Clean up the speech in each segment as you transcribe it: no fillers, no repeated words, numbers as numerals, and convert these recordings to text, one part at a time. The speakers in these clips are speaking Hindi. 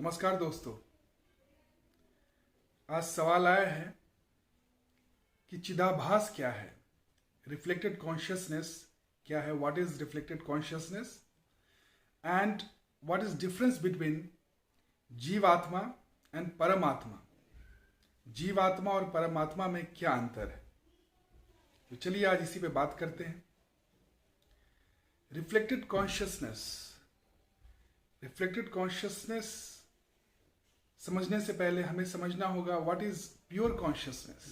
नमस्कार दोस्तों। आज सवाल आया है कि चिदाभास क्या है, रिफ्लेक्टेड कॉन्शियसनेस क्या है, what is reflected consciousness and what is difference between जीवात्मा एंड परमात्मा। जीवात्मा और परमात्मा में क्या अंतर है, तो चलिए आज इसी पे बात करते हैं। रिफ्लेक्टेड कॉन्शियसनेस समझने से पहले हमें समझना होगा व्हाट इज प्योर कॉन्शियसनेस।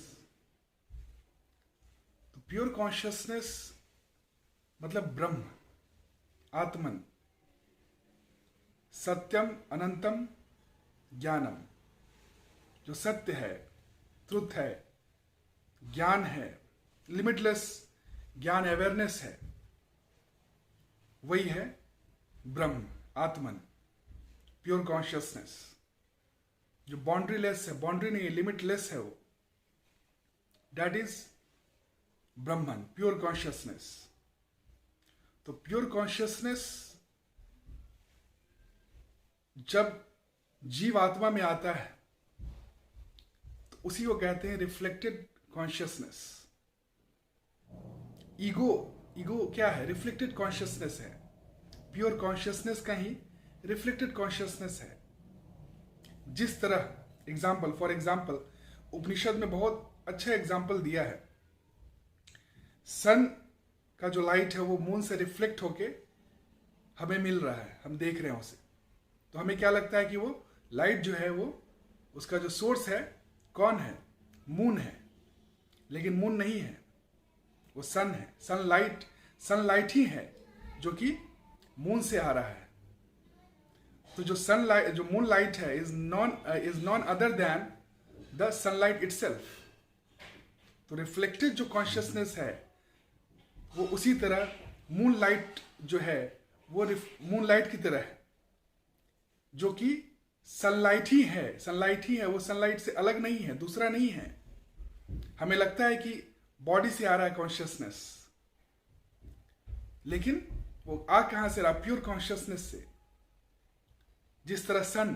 तो प्योर कॉन्शियसनेस मतलब ब्रह्म, आत्मन, सत्यम अनंतम ज्ञानम। जो सत्य है, ट्रुथ है, ज्ञान है, लिमिटलेस ज्ञान, अवेयरनेस है, वही है ब्रह्म, आत्मन, प्योर कॉन्शियसनेस। जो बाउंड्रीलेस है, बाउंड्री नहीं है, लिमिटलेस है, वो that is Brahman, pure consciousness. तो प्योर कॉन्शियसनेस जब जीव आत्मा में आता है तो उसी को कहते हैं रिफ्लेक्टेड कॉन्शियसनेस। ईगो क्या है? रिफ्लेक्टेड कॉन्शियसनेस है। प्योर कॉन्शियसनेस का ही रिफ्लेक्टेड कॉन्शियसनेस है। जिस तरह फॉर एग्जाम्पल उपनिषद में बहुत अच्छा एग्जाम्पल दिया है। सन का जो लाइट है वो मून से रिफ्लेक्ट होके हमें मिल रहा है, हम देख रहे हैं उसे, तो हमें क्या लगता है कि वो लाइट जो है, वो उसका जो सोर्स है कौन है? मून है। लेकिन मून नहीं है, वो सन है। सनलाइट ही है जो कि मून से आ रहा है। तो जो मून लाइट है is none other than the sunlight itself. तो रिफ्लेक्टेड जो कॉन्शियसनेस है वो उसी तरह मून लाइट जो है वो मून लाइट की तरह है, जो कि सनलाइट ही है। वो सनलाइट से अलग नहीं है, दूसरा नहीं है। हमें लगता है कि बॉडी से आ रहा है कॉन्शियसनेस, लेकिन वो आ कहां से रहा? प्योर कॉन्शियसनेस से। जिस तरह सन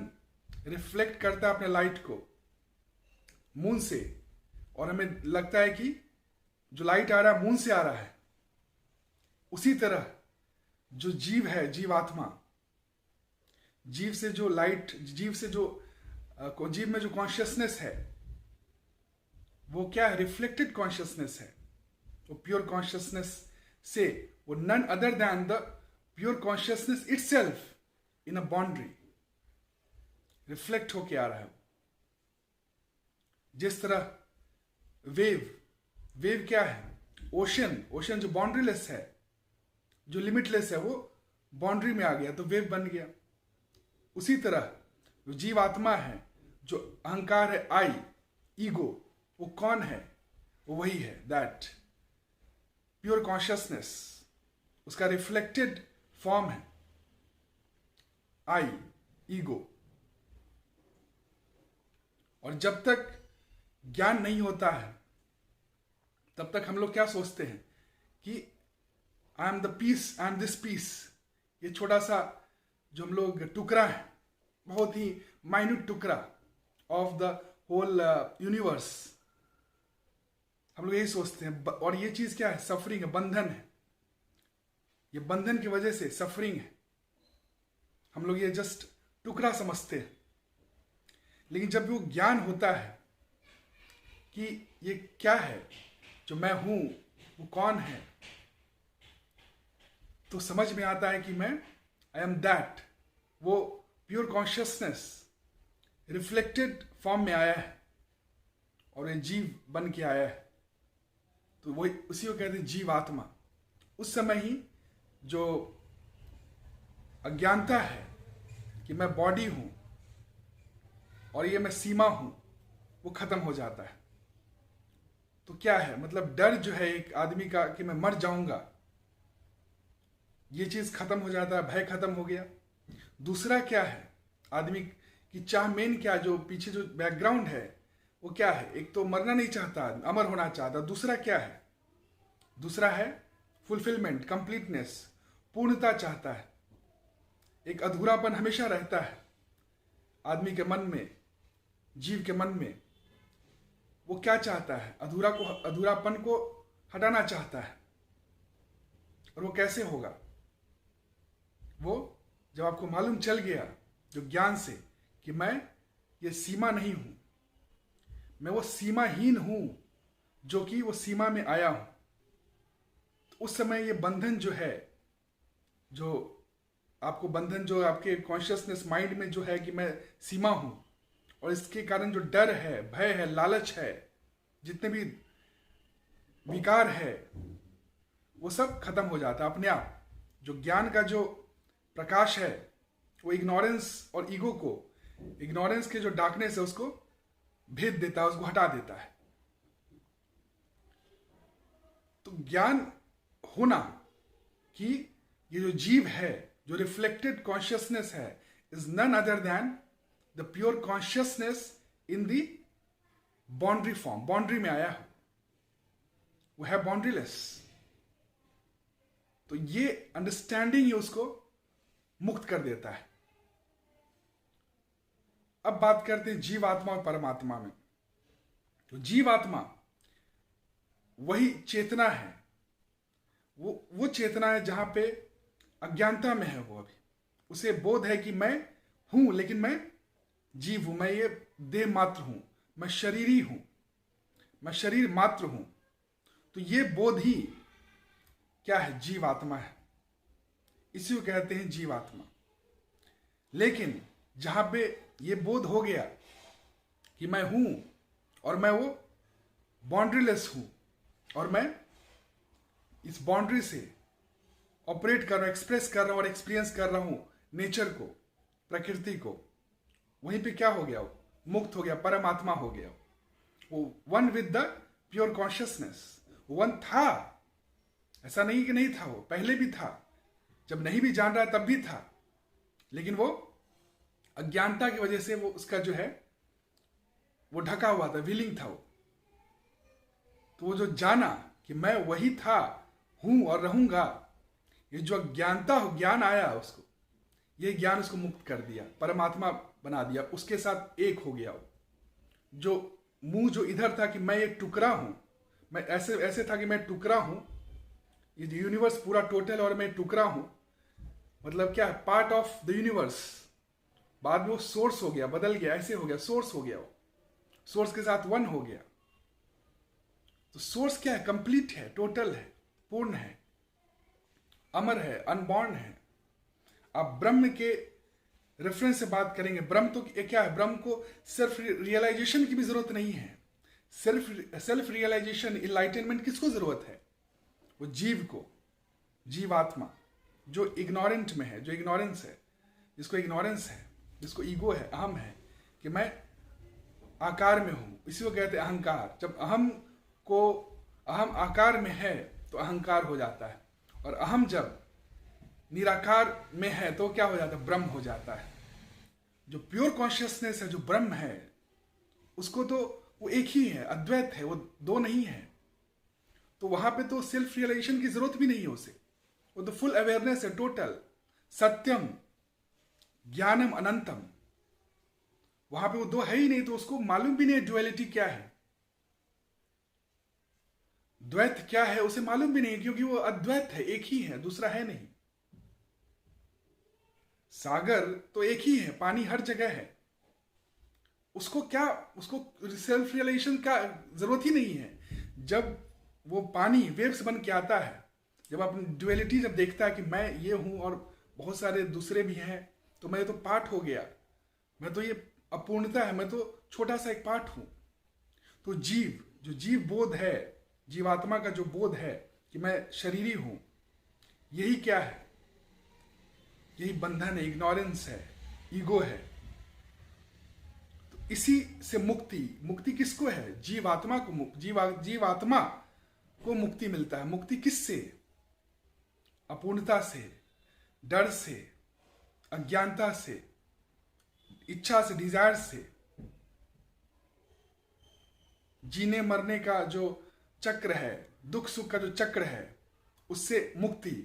रिफ्लेक्ट करता है अपने लाइट को मून से, और हमें लगता है कि जो लाइट आ रहा है मून से आ रहा है, उसी तरह जो जीव है, जीवात्मा, जीव में जो कॉन्शियसनेस है वो क्या है? रिफ्लेक्टेड कॉन्शियसनेस है। वो प्योर कॉन्शियसनेस से वो none other than the pure consciousness itself in a boundary reflect होके आ रहा है। जिस तरह वेव क्या है? ओशन जो बाउंड्रीलेस है, जो लिमिटलेस है, वो बाउंड्री में आ गया तो वेव बन गया। उसी तरह जो जीव आत्मा है, जो अहंकार है, आई, ईगो, वो कौन है? वो वही है, दैट प्योर कॉन्शियसनेस। उसका रिफ्लेक्टेड फॉर्म है आई, ईगो। और जब तक ज्ञान नहीं होता है तब तक हम लोग क्या सोचते हैं कि I am the piece, I am this piece. ये छोटा सा जो हम लोग टुकड़ा है, बहुत ही माइन्यूट टुकड़ा ऑफ द होल यूनिवर्स, हम लोग यही सोचते हैं। और ये चीज क्या है? सफरिंग है, बंधन है। ये बंधन की वजह से सफरिंग है। हम लोग ये जस्ट टुकड़ा समझते हैं। लेकिन जब वो ज्ञान होता है कि ये क्या है, जो मैं हूं वो कौन है, तो समझ में आता है कि मैं आई एम दैट। वो प्योर कॉन्शियसनेस रिफ्लेक्टेड फॉर्म में आया है और ये जीव बन के आया है। तो वही उसी को कहते हैं जीवात्मा। उस समय ही जो अज्ञानता है कि मैं बॉडी हूं और ये मैं सीमा हूं, वो खत्म हो जाता है। तो क्या है? मतलब डर जो है एक आदमी का कि मैं मर जाऊंगा, ये चीज खत्म हो जाता है, भय खत्म हो गया। दूसरा क्या है? आदमी की चाह मेन क्या, जो पीछे जो बैकग्राउंड है वो क्या है? एक तो मरना नहीं चाहता, अमर होना चाहता। दूसरा क्या है? दूसरा है फुलफिलमेंट, कंप्लीटनेस, पूर्णता चाहता है। एक अधूरापन हमेशा रहता है। आदमी के मन में, जीव के मन में, वो क्या चाहता है? अधूरापन को हटाना चाहता है। और वो कैसे होगा? वो जब आपको मालूम चल गया जो ज्ञान से कि मैं ये सीमा नहीं हूं, मैं वो सीमाहीन हूं जो कि वो सीमा में आया हूं, तो उस समय ये बंधन जो है, जो आपको बंधन, जो आपके कॉन्शियसनेस माइंड में जो है कि मैं सीमा हूं, और इसके कारण जो डर है, भय है, लालच है, जितने भी विकार है, वो सब खत्म हो जाता है अपने आप। जो ज्ञान का जो प्रकाश है वो इग्नोरेंस और ईगो को, इग्नोरेंस के जो डार्कनेस है उसको भेद देता है, उसको हटा देता है। तो ज्ञान होना कि ये जो जीव है, जो रिफ्लेक्टेड कॉन्शियसनेस है, is none other than the pure consciousness in the boundary form. Boundary में आया हो, वो है बाउंड्रीलेस। तो ये अंडरस्टैंडिंग ही उसको मुक्त कर देता है। अब बात करते हैं जीवात्मा और परमात्मा में। तो जीवात्मा वही चेतना है, वो चेतना है जहां पे अज्ञानता में है। वो अभी उसे बोध है कि मैं हूं, लेकिन मैं जीव हूं, मैं ये देह मात्र हूं, मैं शरीरी हूं, मैं शरीर मात्र हूं। तो ये बोध ही क्या है? जीवात्मा है। इसी को कहते हैं जीवात्मा। लेकिन जहां पे ये बोध हो गया कि मैं हूं और मैं वो बाउंड्रीलेस हूं, और मैं इस बाउंड्री से ऑपरेट कर रहा हूं, एक्सप्रेस कर रहा हूं और एक्सपीरियंस कर रहा हूं नेचर को, प्रकृति को, वहीं पे क्या हो गया? वो मुक्त हो गया, परमात्मा हो गया। वो one with the pure consciousness. One था, ऐसा नहीं कि नहीं था, वो पहले भी था, जब नहीं भी जान रहा तब भी था, लेकिन वो अज्ञानता की वजह से वो उसका जो है वो ढका हुआ था, विलिंग था वो। तो वो जो जाना कि मैं वही था, हूं और रहूंगा, ये जो अज्ञानता हो, ज्ञान आया उसको, ये ज्ञान उसको मुक्त कर दिया, परमात्मा बना दिया, उसके साथ एक हो गया वो। जो मुंह जो इधर था कि मैं एक टुकड़ा हूं, मैं ऐसे था कि मैं टुकड़ा हूं, ये यूनिवर्स पूरा टोटल और मैं टुकड़ा हूं, मतलब क्या है? Part of the universe. बाद में वो सोर्स हो गया, बदल गया, ऐसे हो गया, सोर्स हो गया, वो सोर्स के साथ वन हो गया। तो सोर्स क्या है? कंप्लीट है, टोटल है, पूर्ण है, अमर है, अनबॉर्न है। आप ब्रह्म के रेफरेंस से बात करेंगे, ब्रह्म तो क्या है? ब्रह्म को सेल्फ रियलाइजेशन की भी जरूरत नहीं है। सेल्फ रियलाइजेशन, इनलाइटनमेंट किसको जरूरत है? वो जीव को, जीवात्मा जो इग्नोरेंट में है, जो इग्नोरेंस है, जिसको इग्नोरेंस है, जिसको ईगो है, अहम है कि मैं आकार में हूं, इसी को कहते हैं अहंकार। जब अहम आकार में है तो अहंकार हो जाता है, और अहम जब निराकार में है तो क्या हो जाता है? ब्रह्म हो जाता है। जो प्योर कॉन्शियसनेस है, जो ब्रह्म है, उसको तो वो एक ही है, अद्वैत है, वो दो नहीं है। तो वहां पे तो सेल्फ रियलाइजेशन की जरूरत भी नहीं है उसे, वो तो फुल अवेयरनेस है, टोटल सत्यम ज्ञानम अनंतम। वहां पे वो दो है ही नहीं, तो उसको मालूम भी नहीं है ड्युअलिटी क्या है, द्वैत क्या है, उसे मालूम भी नहीं, क्योंकि वो अद्वैत है, एक ही है, दूसरा है नहीं। सागर तो एक ही है, पानी हर जगह है, उसको सेल्फ रियलाइजेशन का जरूरत ही नहीं है। जब वो पानी वेव्स बन के आता है, जब अपनी ड्युअलिटी जब देखता है कि मैं ये हूं और बहुत सारे दूसरे भी हैं, तो मैं तो पार्ट हो गया, मैं तो ये अपूर्णता है, मैं तो छोटा सा एक पार्ट हूं। तो जो जीव बोध है, जीवात्मा का जो बोध है कि मैं शरीरी हूं, यही क्या है? यही बंधन है, इग्नोरेंस है, ईगो है। तो इसी से मुक्ति किसको है? जीवात्मा को। जीवात्मा को मुक्ति मिलता है। मुक्ति किससे? अपूर्णता से, डर से, अज्ञानता से, इच्छा से, डिजायर से। जीने मरने का जो चक्र है, दुख सुख का जो चक्र है, उससे मुक्ति।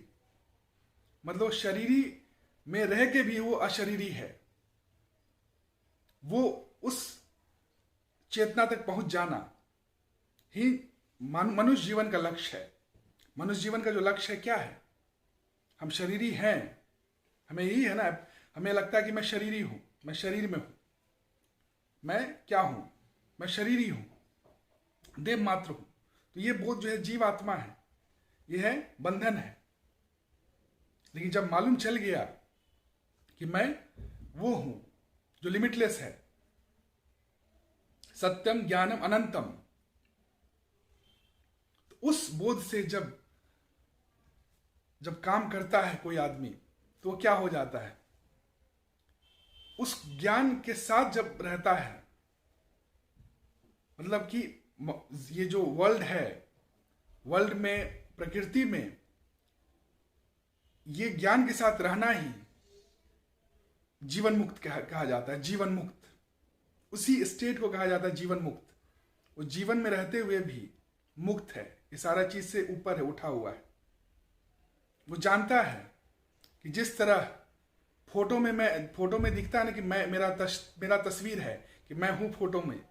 मतलब शरीरी में रह के भी वो अशरीरी है। वो उस चेतना तक पहुंच जाना ही मनुष्य जीवन का लक्ष्य है। मनुष्य जीवन का जो लक्ष्य है क्या है? हम शरीरी हैं, हमें यही है ना, हमें लगता है कि मैं शरीरी हूं, मैं शरीर में हूं, मैं क्या हूं? मैं शरीरी हूं, देव मात्र हूं। तो ये बोध जो है जीव आत्मा है, ये है बंधन है। लेकिन जब मालूम चल गया कि मैं वो हूं जो लिमिटलेस है, सत्यम ज्ञानम अनंतम, तो उस बोध से जब काम करता है कोई आदमी, तो वो क्या हो जाता है? उस ज्ञान के साथ जब रहता है, मतलब कि ये जो वर्ल्ड है, वर्ल्ड में, प्रकृति में, ये ज्ञान के साथ रहना ही जीवन मुक्त कहा जाता है। जीवन मुक्त, उसी स्टेट को कहा जाता है जीवन मुक्त। वो जीवन में रहते हुए भी मुक्त है, ये सारा चीज से ऊपर है, उठा हुआ है। वो जानता है कि जिस तरह फोटो में दिखता है ना कि मेरा तस्वीर है कि मैं हूं फोटो में,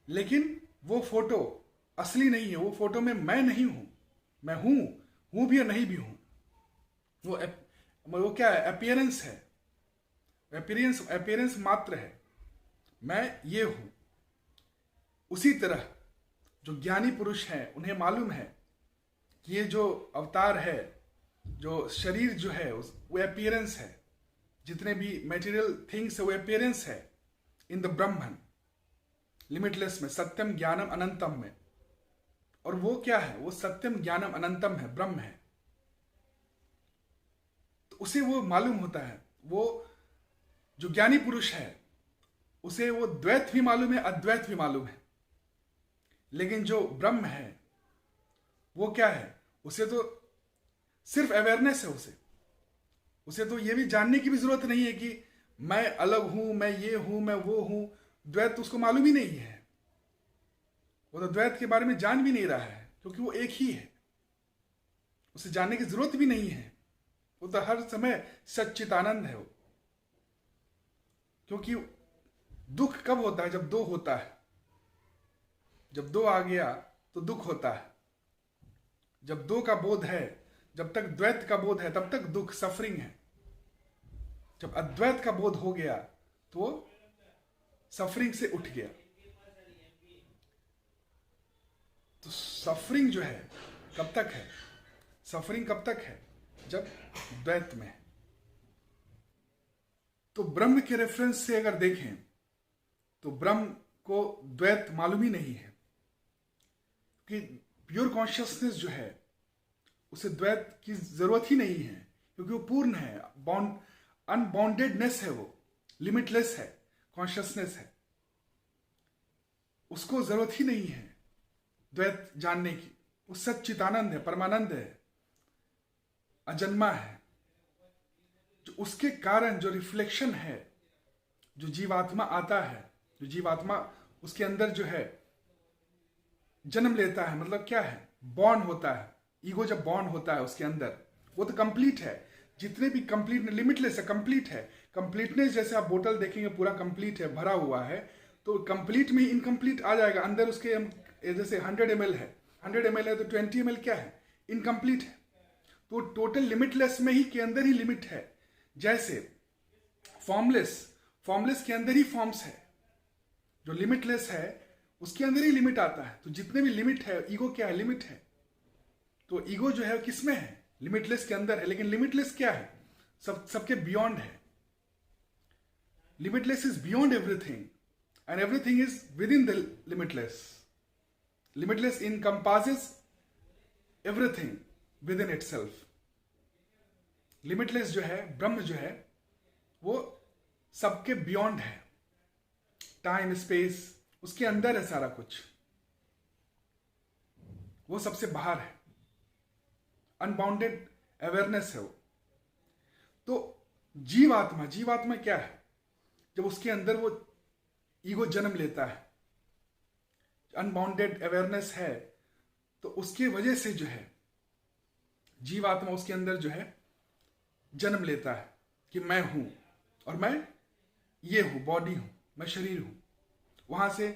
लेकिन वो फोटो असली नहीं है। वो फोटो में मैं नहीं हूं, मैं हूं भी और नहीं भी हूं। वो क्या है? अपीयरेंस है, अपीयरेंस मात्र है, मैं ये हूं। उसी तरह जो ज्ञानी पुरुष हैं, उन्हें मालूम है कि ये जो अवतार है, जो शरीर जो है, वो अपीयरेंस है। जितने भी मटेरियल थिंग्स है वो अपीयरेंस है इन द ब्रह्मन, लिमिटलेस में, सत्यम ज्ञानम अनंतम में। और वो क्या है? वो सत्यम ज्ञानम अनंतम है, ब्रह्म है। तो उसे वो मालूम होता है, वो जो ज्ञानी पुरुष है उसे वो द्वैत भी मालूम है, अद्वैत भी मालूम है। लेकिन जो ब्रह्म है वो क्या है? उसे तो सिर्फ अवेयरनेस है। उसे तो ये भी जानने की भी जरूरत नहीं है कि मैं अलग हूं, मैं ये हूं, मैं वो हूं। द्वैत उसको मालूम ही नहीं है। वो तो द्वैत के बारे में जान भी नहीं रहा है, क्योंकि वो एक ही है। उसे जानने की जरूरत भी नहीं है। वो तो हर समय सच्चिदानंद है वो। क्योंकि दुख कब होता है? जब दो होता है। जब दो आ गया तो दुख होता है। जब दो का बोध है, जब तक द्वैत का बोध है तब तक दुख, सफरिंग है। जब अद्वैत का बोध हो गया तो वो सफरिंग से उठ गया। तो सफरिंग जो है कब तक है? सफरिंग कब तक है? जब द्वैत में है। तो ब्रह्म के रेफरेंस से अगर देखें तो ब्रह्म को द्वैत मालूम ही नहीं है, कि प्योर कॉन्शियसनेस जो है उसे द्वैत की जरूरत ही नहीं है, क्योंकि वो पूर्ण है, अनबाउंडेडनेस है, वो लिमिटलेस है, कॉन्शियसनेस है। उसको जरूरत ही नहीं है द्वैत जानने की। वो सच्चिदानंद है, परमानंद है, अजन्मा है। जो उसके कारण जो रिफ्लेक्शन है, जो जीवात्मा आता है, जो जीवात्मा उसके अंदर जो है जन्म लेता है, मतलब क्या है? बॉर्न होता है। ईगो जब बॉर्न होता है उसके अंदर, वो तो कंप्लीट है। जितने भी कंप्लीट, लिमिटलेस है, कंप्लीट है। कंप्लीटनेस जैसे आप बोतल देखेंगे पूरा कंप्लीट है, भरा हुआ है, तो कंप्लीट में इनकम्प्लीट आ जाएगा अंदर उसके। जैसे 100 ml है, 100 ml है तो 20 ml क्या है? इनकम्प्लीट है। तो टोटल लिमिटलेस में ही के अंदर ही लिमिट है। जैसे फॉर्मलेस के अंदर ही फॉर्म्स है। जो लिमिटलेस है उसके अंदर ही लिमिट आता है। तो जितने भी लिमिट है, ईगो क्या है? लिमिट है। तो ईगो जो है किसमें है? लिमिटलेस के अंदर है। लेकिन लिमिटलेस क्या है? सबके बियॉन्ड है। Limitless is beyond everything and everything is with in the limitless. Limitless encompasses everything with in itself. Limitless जो है, ब्रह्म जो है, वो सबके बियॉन्ड है। टाइम स्पेस उसके अंदर है, सारा कुछ वो सबसे बाहर है। अनबाउंडेड अवेयरनेस है वो। तो जीवात्मा क्या है? जब उसके अंदर वो ईगो जन्म लेता है, अनबाउंडेड अवेयरनेस है, तो उसके वजह से जो है जीवात्मा उसके अंदर जो है जन्म लेता है कि मैं हूं और मैं ये हूं, बॉडी हूं, मैं शरीर हूं। वहां से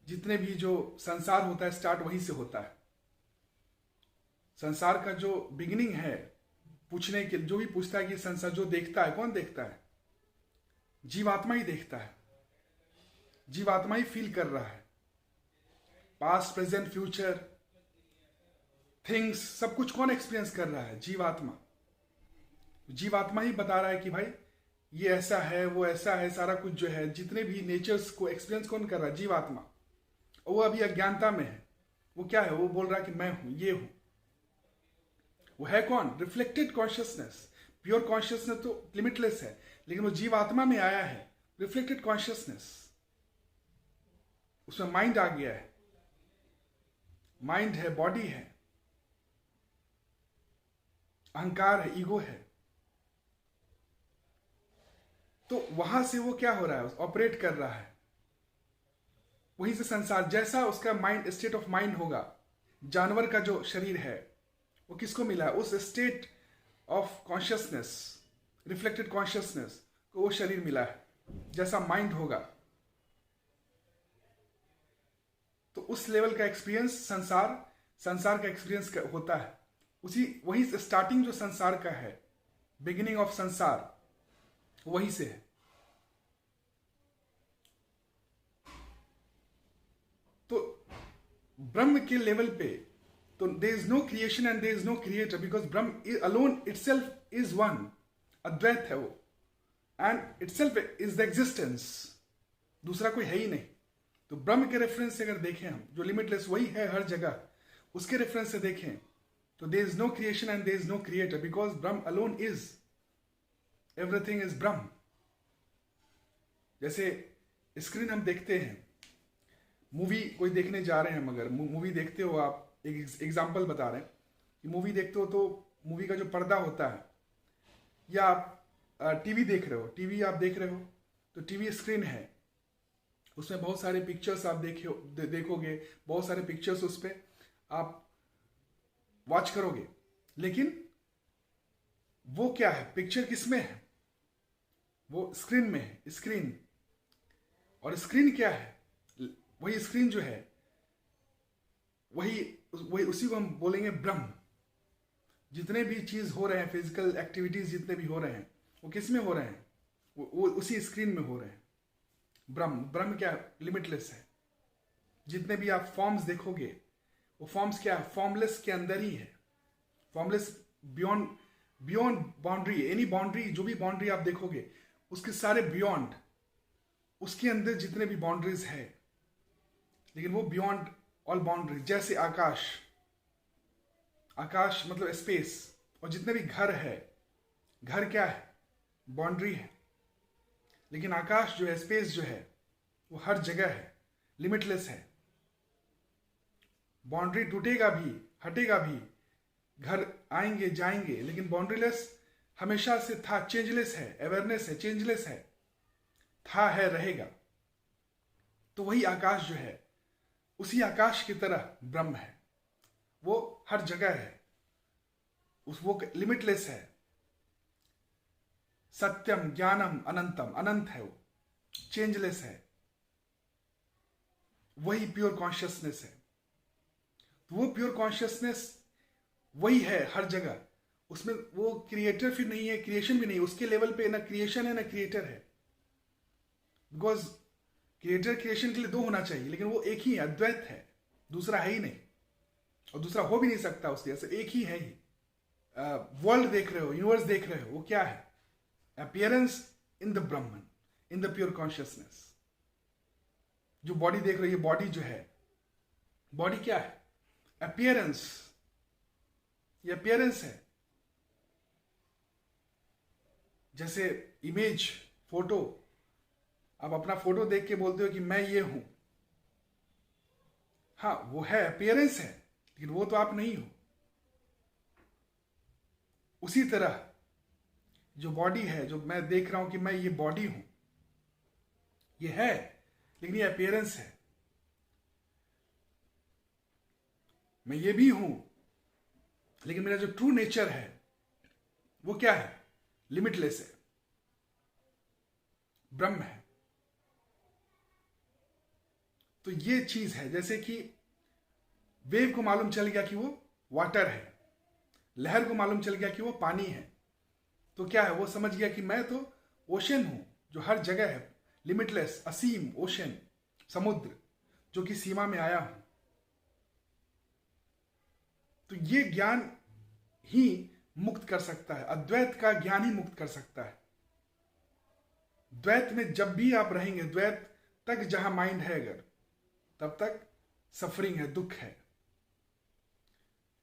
जितने भी जो संसार होता है स्टार्ट वहीं से होता है। संसार का जो बिगिनिंग है, पूछने के जो भी पूछता है कि संसार जो देखता है, कौन देखता है? जीवात्मा ही देखता है। जीवात्मा ही फील कर रहा है। पास्ट, प्रेजेंट, फ्यूचर, थिंग्स, सब कुछ कौन एक्सपीरियंस कर रहा है? जीवात्मा। जीवात्मा ही बता रहा है कि भाई ये ऐसा है, वो ऐसा है, सारा कुछ जो है, जितने भी नेचर्स को एक्सपीरियंस कौन कर रहा है? जीवात्मा। और वो अभी अज्ञानता में है। वो क्या है? वो बोल रहा है कि मैं हूं, ये हूं। वो है कौन? Reflected consciousness. प्योर कॉन्शियसनेस तो लिमिटलेस है, लेकिन वो जीवात्मा में आया है, रिफ्लेक्टेड कॉन्शियसनेस। उसमें माइंड आ गया है। माइंड है, बॉडी है, अहंकार है, ईगो है। तो वहां से वो क्या हो रहा है? ऑपरेट कर रहा है। वहीं से संसार, जैसा उसका माइंड, स्टेट ऑफ माइंड होगा। जानवर का जो शरीर है वो किसको मिला है? उस state of consciousness, reflected consciousness को वो शरीर मिला है। जैसा माइंड होगा तो उस लेवल का एक्सपीरियंस संसार का एक्सपीरियंस होता है। उसी वही स्टार्टिंग जो संसार का है, बिगिनिंग ऑफ संसार, वहीं से है। तो ब्रह्म के लेवल पे तो there is no creation and there is no creator, because Brahman alone itself is one. अद्वैत है वो, and itself is the existence. दूसरा कोई है ही नहीं। तो ब्रह्म के रेफरेंस से अगर देखें हम, जो लिमिटलेस वही है हर जगह, उसके रेफरेंस से देखें तो there is no creation and there is no creator, because Brahman alone is, everything is Brahman. जैसे स्क्रीन हम देखते हैं, मूवी कोई देखने जा रहे हैं, मगर मूवी देखते हो आप, एक एग्जांपल बता रहे हैं कि मूवी देखते हो तो मूवी का जो पर्दा होता है, या आप टीवी देख रहे हो, टीवी आप देख रहे हो तो टीवी स्क्रीन है, उसमें बहुत सारे पिक्चर्स आप देखोगे, बहुत सारे पिक्चर्स उस पर आप वॉच करोगे। लेकिन वो क्या है? पिक्चर किसमें है? वो स्क्रीन में है, स्क्रीन। और स्क्रीन क्या है? वही स्क्रीन जो है, वही उसी को हम बोलेंगे ब्रह्म। जितने भी चीज हो रहे हैं, फिजिकल एक्टिविटीज जितने भी हो रहे हैं, वो किस में हो रहे हैं? वो उसी स्क्रीन में हो रहे हैं। ब्रह्म क्या? लिमिटलेस है। जितने भी आप फॉर्म्स देखोगे, वो फॉर्म्स क्या है? फॉर्मलेस के अंदर ही है। Formless beyond boundary, any boundary, जो भी बाउंड्री आप देखोगे उसके सारे बियॉन्ड, उसके अंदर जितने भी बाउंड्रीज है, लेकिन वो बियॉन्ड ऑल बाउंड्री। जैसे आकाश मतलब स्पेस, और जितने भी घर है, घर क्या है? बाउंड्री है। लेकिन आकाश जो है, स्पेस जो है, वो हर जगह है, लिमिटलेस है। बाउंड्री टूटेगा भी, हटेगा भी, घर आएंगे जाएंगे, लेकिन बाउंड्रीलेस हमेशा से था, चेंजलेस है, अवेयरनेस है, चेंजलेस है, था, है, रहेगा। तो वही आकाश जो है, उसी आकाश की तरह ब्रह्म है। वो हर जगह है, वो लिमिटलेस है। सत्यम ज्ञानम अनंतम, अनंत है, वो चेंजलेस है। वही प्योर कॉन्शियसनेस है। तो वो प्योर कॉन्शियसनेस वही है हर जगह। उसमें वो क्रिएटर फिर नहीं है, क्रिएशन भी नहीं। उसके लेवल पे ना क्रिएशन है ना क्रिएटर है, बिकॉज क्रिएटर क्रिएशन के लिए दो होना चाहिए, लेकिन वो एक ही है, अद्वैत है, दूसरा है ही नहीं, और दूसरा हो भी नहीं सकता उसके जैसे, एक ही है ही। वर्ल्ड देख रहे हो, यूनिवर्स देख रहे हो, वो क्या है? Appearance in the Brahman, in the pure consciousness. जो बॉडी देख रहे हो, ये बॉडी जो है, बॉडी क्या है? अपीयरेंस, ये अपीयरेंस है। जैसे इमेज, फोटो, आप अपना फोटो देख के बोलते हो कि मैं ये हूं, हाँ वो है, अपीयरेंस है, लेकिन वो तो आप नहीं हो। उसी तरह जो बॉडी है, जो मैं देख रहा हूं कि मैं ये बॉडी हूं, ये है, लेकिन ये अपीयरेंस है। मैं ये भी हूं, लेकिन मेरा जो ट्रू नेचर है वो क्या है? लिमिटलेस है, ब्रह्म है। तो ये चीज है, जैसे कि वेव को मालूम चल गया कि वो वाटर है, लहर को मालूम चल गया कि वो पानी है, तो क्या है, वो समझ गया कि मैं तो ओशन हूं जो हर जगह है, लिमिटलेस, असीम ओशन, समुद्र जो कि सीमा में आया हूं। तो ये ज्ञान ही मुक्त कर सकता है, अद्वैत का ज्ञान ही मुक्त कर सकता है। द्वैत में जब भी आप रहेंगे, द्वैत तक जहां माइंड है अगर, तब तक सफरिंग है, दुख है,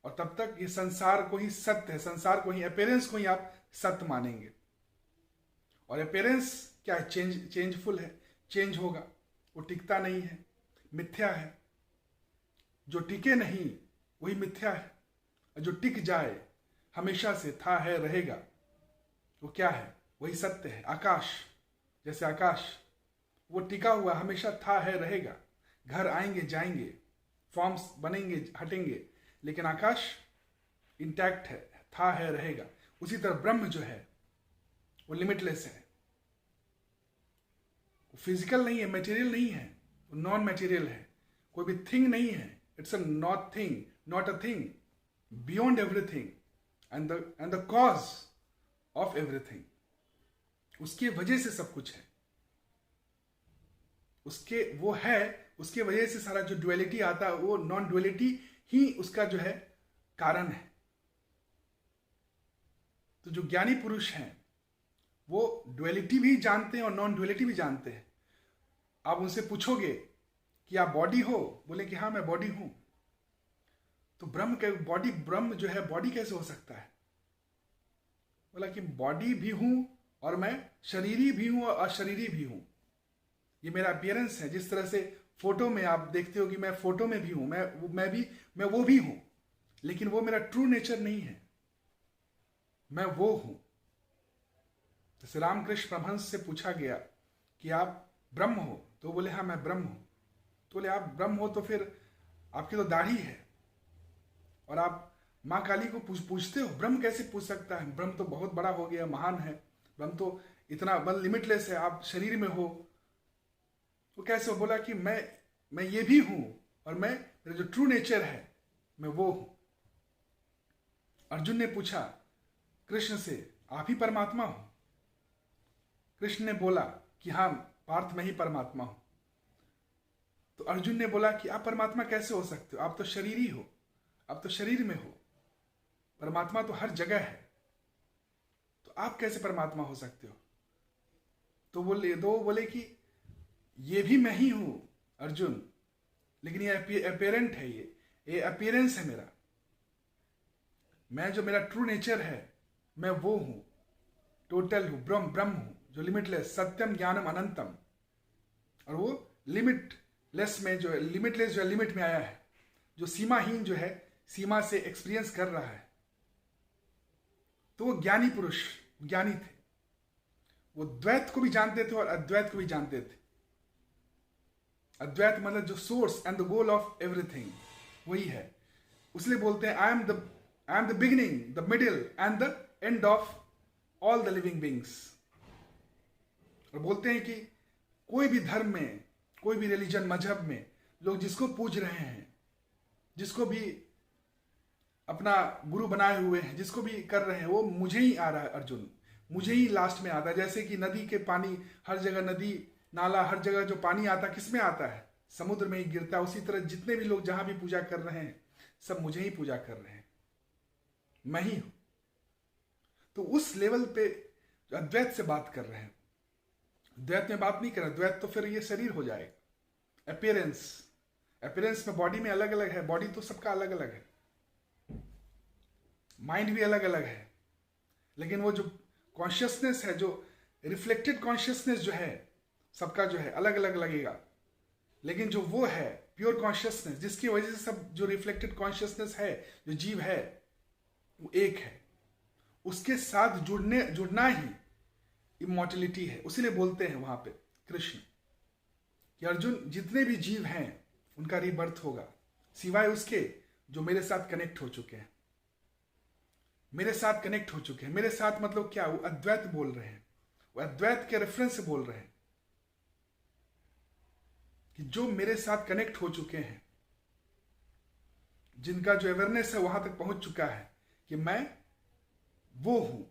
और तब तक ये संसार को ही सत्य है, संसार को ही, अपीयरेंस को ही आप सत्य मानेंगे। और अपीयरेंस क्या है, चेंजफुल है, चेंज होगा, वो टिकता नहीं है, मिथ्या है। जो टिके नहीं वही मिथ्या है, और जो टिक जाए, हमेशा से था है रहेगा, वो क्या है, वही सत्य है। आकाश, जैसे आकाश वो टिका हुआ हमेशा था है रहेगा, घर आएंगे जाएंगे, फॉर्म्स बनेंगे हटेंगे, लेकिन आकाश इंटैक्ट है, था है रहेगा। उसी तरह ब्रह्म जो है वो लिमिटलेस है, वो फिजिकल नहीं है, मटेरियल नहीं है, वो नॉन मटेरियल है, कोई भी थिंग नहीं है, it's a not thing, not a thing, beyond everything and the cause of everything. उसकी वजह से सब कुछ है, उसके वो है, उसके वजह से सारा जो ड्युअलिटी आता है, वो नॉन ड्युअलिटी ही उसका जो है कारण है। तो जो ज्ञानी पुरुष हैं वो ड्युअलिटी भी जानते हैं और नॉन ड्युअलिटी भी जानते हैं। आप उनसे पूछोगे कि आप बॉडी हो, बोले कि हाँ मैं बॉडी हूं, तो ब्रह्म के बॉडी, ब्रह्म जो है बॉडी कैसे हो सकता है? बोला कि बॉडी भी हूं और मैं शरीरी भी हूं और अशरीरी भी हूं। ये मेरा अपीयरेंस है, जिस तरह से फोटो में आप देखते हो कि मैं फोटो में भी हूं, मैं वो भी हूं, लेकिन वो मेरा ट्रू नेचर नहीं है, मैं वो हूं। जैसे रामकृष्ण परमहंस से पूछा गया कि आप ब्रह्म हो, तो बोले हाँ मैं ब्रह्म हूं। तो बोले आप ब्रह्म हो तो फिर आपकी तो दाढ़ी है, और आप माँ काली को पूछते हो, ब्रह्म कैसे पूछ सकता है, ब्रह्म तो बहुत बड़ा हो गया, महान है, ब्रह्म तो इतना बल लिमिटलेस है, आप शरीर में हो, वो कैसे हो? बोला कि मैं ये भी हूं, और मेरा जो ट्रू नेचर है मैं वो हूं। अर्जुन ने पूछा कृष्ण से, आप ही परमात्मा हो? कृष्ण ने बोला कि हाँ पार्थ मैं ही परमात्मा हूं। तो अर्जुन ने बोला कि आप परमात्मा कैसे हो सकते हो, आप तो शरीरी हो, आप तो शरीर में हो, परमात्मा तो हर जगह है, तो आप कैसे परमात्मा हो सकते हो? तो बोले कि ये भी मैं ही हूं अर्जुन, लेकिन ये अपीयरेंट है, ये अपीयरेंस है मेरा, मैं जो मेरा ट्रू नेचर है मैं वो हूं, टोटल हूं, ब्रह्म हूं, जो लिमिटलेस, सत्यम ज्ञानम अनंतम। और वो लिमिटलेस में जो है, लिमिटलेस जो है लिमिट में आया है, जो सीमाहीन जो है सीमा से एक्सपीरियंस कर रहा है। तो वो ज्ञानी पुरुष ज्ञानी थे, वो द्वैत को भी जानते थे और अद्वैत को भी जानते थे। अद्वैत मतलब जो source and the goal of everything, वही है। उसलिए बोलते हैं आई am the beginning, the middle and the end of all the living beings. और बोलते हैं कि कोई भी धर्म में, कोई भी रिलीजन, मजहब में लोग जिसको पूज रहे हैं, जिसको भी अपना गुरु बनाए हुए हैं, जिसको भी कर रहे हैं, वो मुझे ही आ रहा है अर्जुन, मुझे ही लास्ट में आता है। जैसे कि नदी के पानी, हर जगह नदी नाला, हर जगह जो पानी आता है किस में आता है? समुद्र में ही गिरता है। उसी तरह जितने भी लोग जहां भी पूजा कर रहे हैं, सब मुझे ही पूजा कर रहे हैं, मैं ही हूं। तो उस लेवल पे अद्वैत से बात कर रहे हैं, द्वैत में बात नहीं कर रहे। द्वैत तो फिर ये शरीर हो जाएगा, अपीयरेंस में बॉडी में अलग अलग है, बॉडी तो सबका अलग अलग है, माइंड भी अलग अलग है, लेकिन वो जो कॉन्शियसनेस है, जो रिफ्लेक्टेड कॉन्शियसनेस जो है, सबका जो है अलग अलग लगेगा, लेकिन जो वो है प्योर कॉन्शियसनेस, जिसकी वजह से सब जो रिफ्लेक्टेड कॉन्शियसनेस है, जो जीव है, वो एक है। उसके साथ जुड़ना ही इमॉर्टलिटी है। उसीलिए बोलते हैं वहां पे कृष्ण कि अर्जुन, जितने भी जीव हैं उनका रीबर्थ होगा, सिवाय उसके जो मेरे साथ कनेक्ट हो चुके हैं, मेरे साथ कनेक्ट हो चुके हैं। मेरे साथ मतलब क्या? वो अद्वैत बोल रहे हैं, वो अद्वैत के रेफरेंस से बोल रहे हैं कि जो मेरे साथ कनेक्ट हो चुके हैं, जिनका जो अवेयरनेस है वहां तक पहुंच चुका है कि मैं वो हूं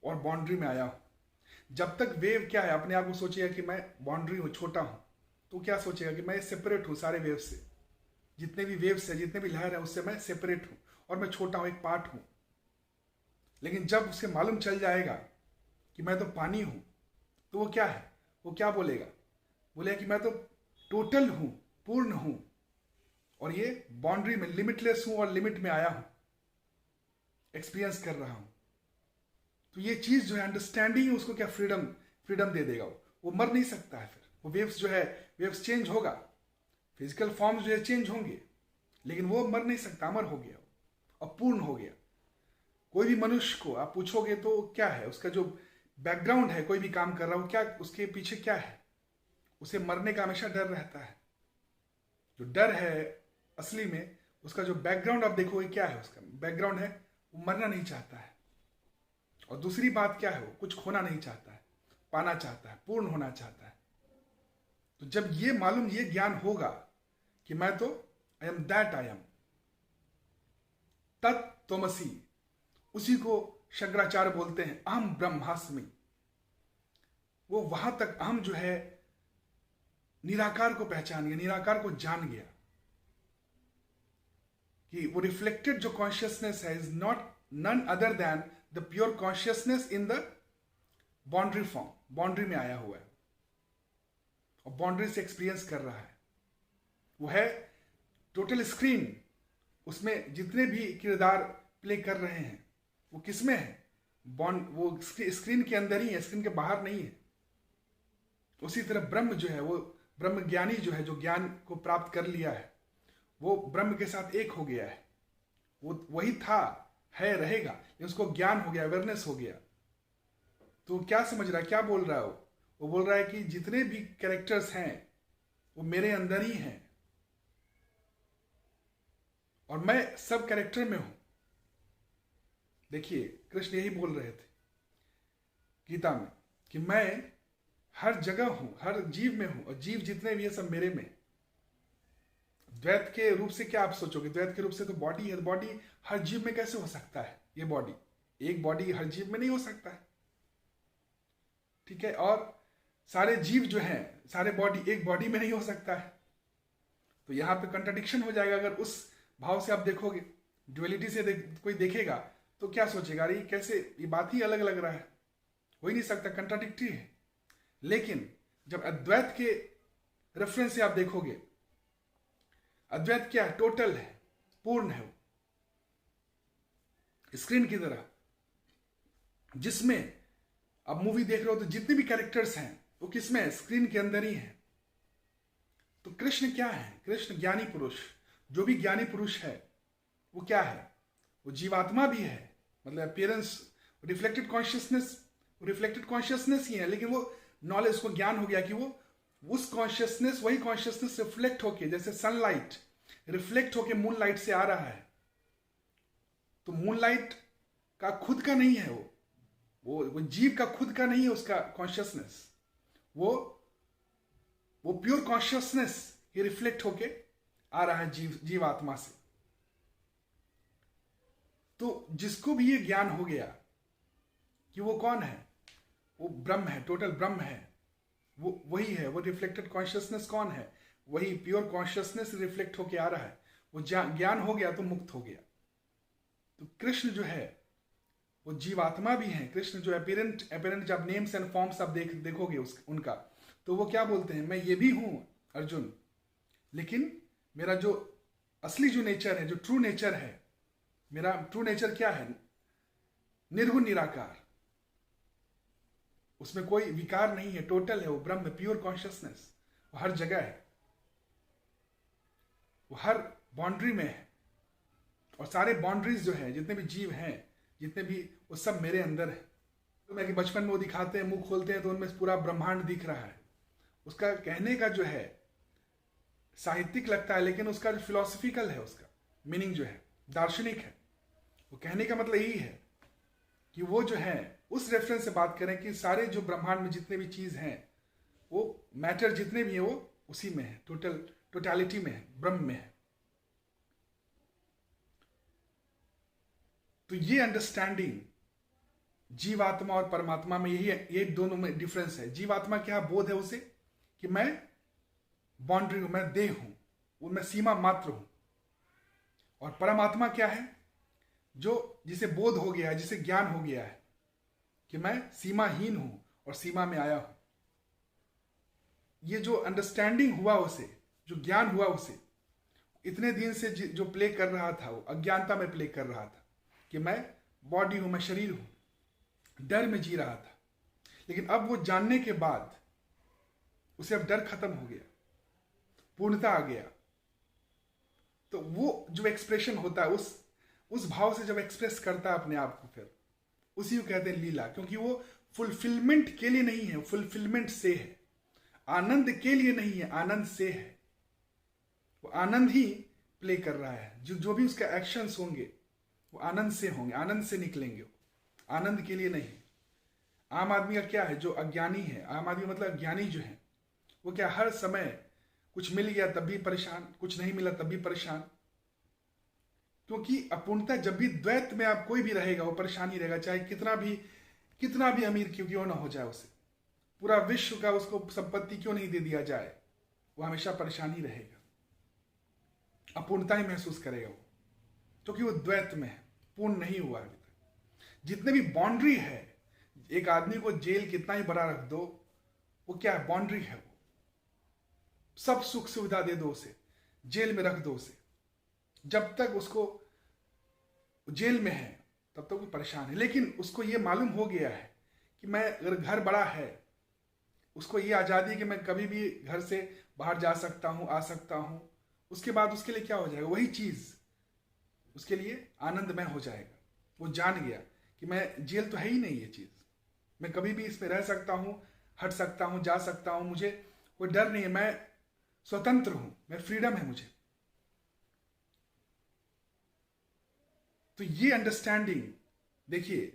और बाउंड्री में आया हूं। जब तक वेव क्या है, अपने आप को सोचेगा कि मैं बाउंड्री हूं, छोटा हूं, तो क्या सोचेगा कि मैं सेपरेट हूं सारे वेव से, जितने भी वेव्स है, जितने भी लहर है, उससे मैं सेपरेट हूं और मैं छोटा हूं, एक पार्ट हूं। लेकिन जब उसे मालूम चल जाएगा कि मैं तो पानी हूं, तो वो क्या है, वो क्या बोलेगा, बोलेगा कि मैं तो टोटल हूं, पूर्ण हूं, और ये बाउंड्री में लिमिटलेस हूं और लिमिट में आया हूं, एक्सपीरियंस कर रहा हूं। तो ये चीज जो है, अंडरस्टैंडिंग, उसको क्या फ्रीडम दे देगा। वो मर नहीं सकता है। फिर वो वेव्स जो है, वेव्स चेंज होगा, फिजिकल फॉर्म्स जो है चेंज होंगे, लेकिन वो मर नहीं सकता, अमर हो गया और पूर्ण हो गया। कोई भी मनुष्य को आप पूछोगे तो क्या है उसका जो बैकग्राउंड है, कोई भी काम कर रहा हो, क्या उसके पीछे क्या है, उसे मरने का हमेशा डर रहता है। जो डर है असली में, उसका जो बैकग्राउंड आप देखोगे क्या है, उसका बैकग्राउंड है वो मरना नहीं चाहता है। और दूसरी बात क्या है, वो कुछ खोना नहीं चाहता है, पाना चाहता है, पूर्ण होना चाहता है। तो जब ये मालूम, ये ज्ञान होगा कि मैं तो I am that I am, तत्त्वमसि, उसी को शंकराचार्य बोलते हैं अहम ब्रह्मास्मि। वो वहां तक अहम जो है निराकार को पहचान गया, निराकार को जान गया कि वो रिफ्लेक्टेड जो कॉन्शियसनेस है is not none other than the pure consciousness in the boundary form, boundary में आया हुआ है और बाउंड्री से एक्सपीरियंस कर रहा है। वो है टोटल स्क्रीन, उसमें जितने भी किरदार प्ले कर रहे हैं वो किसमें है, बॉन्ड, वो स्क्रीन के अंदर ही है, स्क्रीन के बाहर नहीं है। उसी तरह ब्रह्म जो है, वो ब्रह्म ज्ञानी जो है, जो ज्ञान को प्राप्त कर लिया है, वो ब्रह्म के साथ एक हो गया है। वो वही था, है, रहेगा, लेकिन उसको ज्ञान हो गया, अवेयरनेस हो गया। तो क्या समझ रहा है, क्या बोल रहा है वो बोल रहा है कि जितने भी कैरेक्टर्स हैं वो मेरे अंदर ही हैं और मैं सब कैरेक्टर में हूं। देखिए, कृष्ण यही बोल रहे थे गीता में कि मैं हर जगह हूं, हर जीव में हूं, और जीव जितने भी है सब मेरे में। द्वैत के रूप से क्या आप सोचोगे, द्वैत के रूप से तो बॉडी है, बॉडी हर जीव में कैसे हो सकता है, ये बॉडी, एक बॉडी हर जीव में नहीं हो सकता है, ठीक है। और सारे जीव जो हैं, सारे बॉडी एक बॉडी में नहीं हो सकता है। तो यहां पे कंट्राडिक्शन हो जाएगा। अगर उस भाव से आप देखोगे, ड्युअलिटी से कोई देखेगा तो क्या सोचेगा, अरे कैसे, ये बात ही अलग लग रहा है, हो ही नहीं सकता, कंट्राडिक्टरी है। लेकिन जब अद्वैत के रेफरेंस से आप देखोगे, अद्वैत क्या है, टोटल है, पूर्ण है, वो स्क्रीन की तरह, जिसमें अब मूवी देख रहे हो तो जितने भी कैरेक्टर्स हैं वो किसमें है, स्क्रीन के अंदर ही है। तो कृष्ण क्या है, कृष्ण ज्ञानी पुरुष, जो भी ज्ञानी पुरुष है वो क्या है, वो जीवात्मा भी है, मतलब अपीयरेंस, रिफ्लेक्टेड कॉन्शियसनेस ही है, लेकिन वो नॉलेज को ज्ञान हो गया कि वो उस कॉन्शियसनेस, वही कॉन्शियसनेस रिफ्लेक्ट होके, जैसे सनलाइट रिफ्लेक्ट होके मूनलाइट से आ रहा है, तो मूनलाइट का खुद का नहीं है, वो जीव का खुद का नहीं है उसका कॉन्शियसनेस, वो प्योर कॉन्शियसनेस ही रिफ्लेक्ट होके आ रहा है जीवात्मा से। तो जिसको भी ये ज्ञान हो गया कि वो कौन है, वो ब्रह्म है, टोटल ब्रह्म है, वो वही है, वो रिफ्लेक्टेड कॉन्शियसनेस कौन है, वही प्योर कॉन्शियसनेस रिफ्लेक्ट होके आ रहा है, वो ज्ञान हो गया तो मुक्त हो गया। तो कृष्ण जो है वो जीवात्मा भी है। कृष्ण जो अपीरेंट जब नेम्स एंड फॉर्म्स आप देखोगे उनका, तो वो क्या बोलते हैं, मैं ये भी हूं अर्जुन, लेकिन मेरा जो असली जो नेचर है, जो ट्रू नेचर है, मेरा ट्रू नेचर क्या है, निर्गुण निराकार, उसमें कोई विकार नहीं है, टोटल है, वो ब्रह्म, प्योर कॉन्शियसनेस, वो हर जगह है, वो हर बाउंड्री में है, और सारे बाउंड्रीज जो है, जितने भी जीव हैं, जितने भी, वो सब मेरे अंदर है। तो मैं कि बचपन में वो दिखाते हैं, मुंह खोलते हैं तो उनमें पूरा ब्रह्मांड दिख रहा है। उसका कहने का जो है साहित्यिक लगता है, लेकिन उसका जो फिलोसफिकल है, उसका मीनिंग जो है दार्शनिक है। वो कहने का मतलब यही है कि वो जो है उस रेफरेंस से बात करें कि सारे जो ब्रह्मांड में जितने भी चीज हैं, वो मैटर जितने भी हैं, वो उसी में है, टोटलिटी में है, ब्रह्म में है। तो ये अंडरस्टैंडिंग जीवात्मा और परमात्मा में यही है, ये दोनों में डिफरेंस है। जीवात्मा क्या बोध है उसे कि मैं बाउंड्री हूं, मैं देह हूं, वो मैं सीमा मात्र हूं। और परमात्मा क्या है? जो जिसे बोध हो गया है, जिसे ज्ञान हो गया है कि मैं सीमाहीन हूं और सीमा में आया हूं। ये जो अंडरस्टैंडिंग हुआ उसे, जो ज्ञान हुआ उसे, इतने दिन से जो प्ले कर रहा था, वो अज्ञानता में प्ले कर रहा था कि मैं बॉडी हूं, मैं शरीर हूं, डर में जी रहा था। लेकिन अब वो जानने के बाद उसे अब डर खत्म हो गया, पूर्णता आ गया। तो वो जो एक्सप्रेशन होता है, उस भाव से जब एक्सप्रेस करता है अपने आप को, फिर उसी को कहते हैं लीला। क्योंकि वो फुलफिलमेंट के लिए नहीं है, फुलफिलमेंट से है। आनंद के लिए नहीं है, आनंद से है। वो आनंद ही प्ले कर रहा है। जो भी उसका एक्शंस होंगे वो आनंद से होंगे, आनंद से निकलेंगे, वो आनंद के लिए नहीं। आम आदमी का क्या है? जो अज्ञानी है, आम आदमी मतलब अज्ञानी जो है, वो क्या हर समय कुछ मिल गया तब भी परेशान, कुछ नहीं मिला तब भी परेशान। क्योंकि अपूर्णता, जब भी द्वैत में आप कोई भी रहेगा वो परेशान ही रहेगा, चाहे कितना भी अमीर क्यों ना हो जाए, उसे पूरा विश्व का उसको संपत्ति क्यों नहीं दे दिया जाए, वो हमेशा परेशान ही रहेगा, अपूर्णता ही महसूस करेगा वो, क्योंकि वो द्वैत में है, पूर्ण नहीं हुआ अभी तक। जितने भी बाउंड्री है, एक आदमी को जेल कितना ही बड़ा रख दो, वो क्या है? बाउंड्री है। वो सब सुख सुविधा दे दो उसे, जेल में रख दो उसे, जब तक उसको जेल में है तब तक वो परेशान है। लेकिन उसको ये मालूम हो गया है कि मैं, अगर घर बड़ा है, उसको ये आज़ादी है कि मैं कभी भी घर से बाहर जा सकता हूं, आ सकता हूं। उसके बाद उसके लिए क्या हो जाएगा? वही चीज उसके लिए आनंदमय हो जाएगा। वो जान गया कि मैं, जेल तो है ही नहीं ये चीज, मैं कभी भी इसमें रह सकता हूं, हट सकता हूं, जा सकता हूं, मुझे कोई डर नहीं है, मैं स्वतंत्र हूं, मैं फ्रीडम है मुझे। तो ये अंडरस्टैंडिंग, देखिए,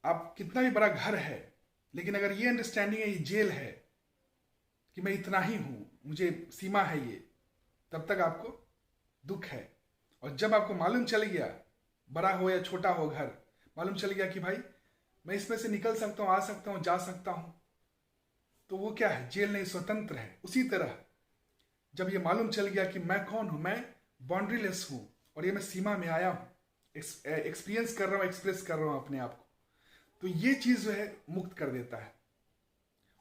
आप कितना भी बड़ा घर है, लेकिन अगर ये अंडरस्टैंडिंग है ये जेल है कि मैं इतना ही हूं, मुझे सीमा है ये, तब तक आपको दुख है। और जब आपको मालूम चल गया, बड़ा हो या छोटा हो घर, मालूम चल गया कि भाई मैं इसमें से निकल सकता हूं, आ सकता हूं, जा सकता हूं, तो वो क्या है? जेल नहीं, स्वतंत्र है। उसी तरह जब ये मालूम चल गया कि मैं कौन हूं, मैं बाउंड्रीलेस हूं और ये मैं सीमा में आया हूं, एक्सपीरियंस कर रहा हूं, एक्सप्रेस कर रहा हूं अपने आप को, तो ये चीज जो है मुक्त कर देता है।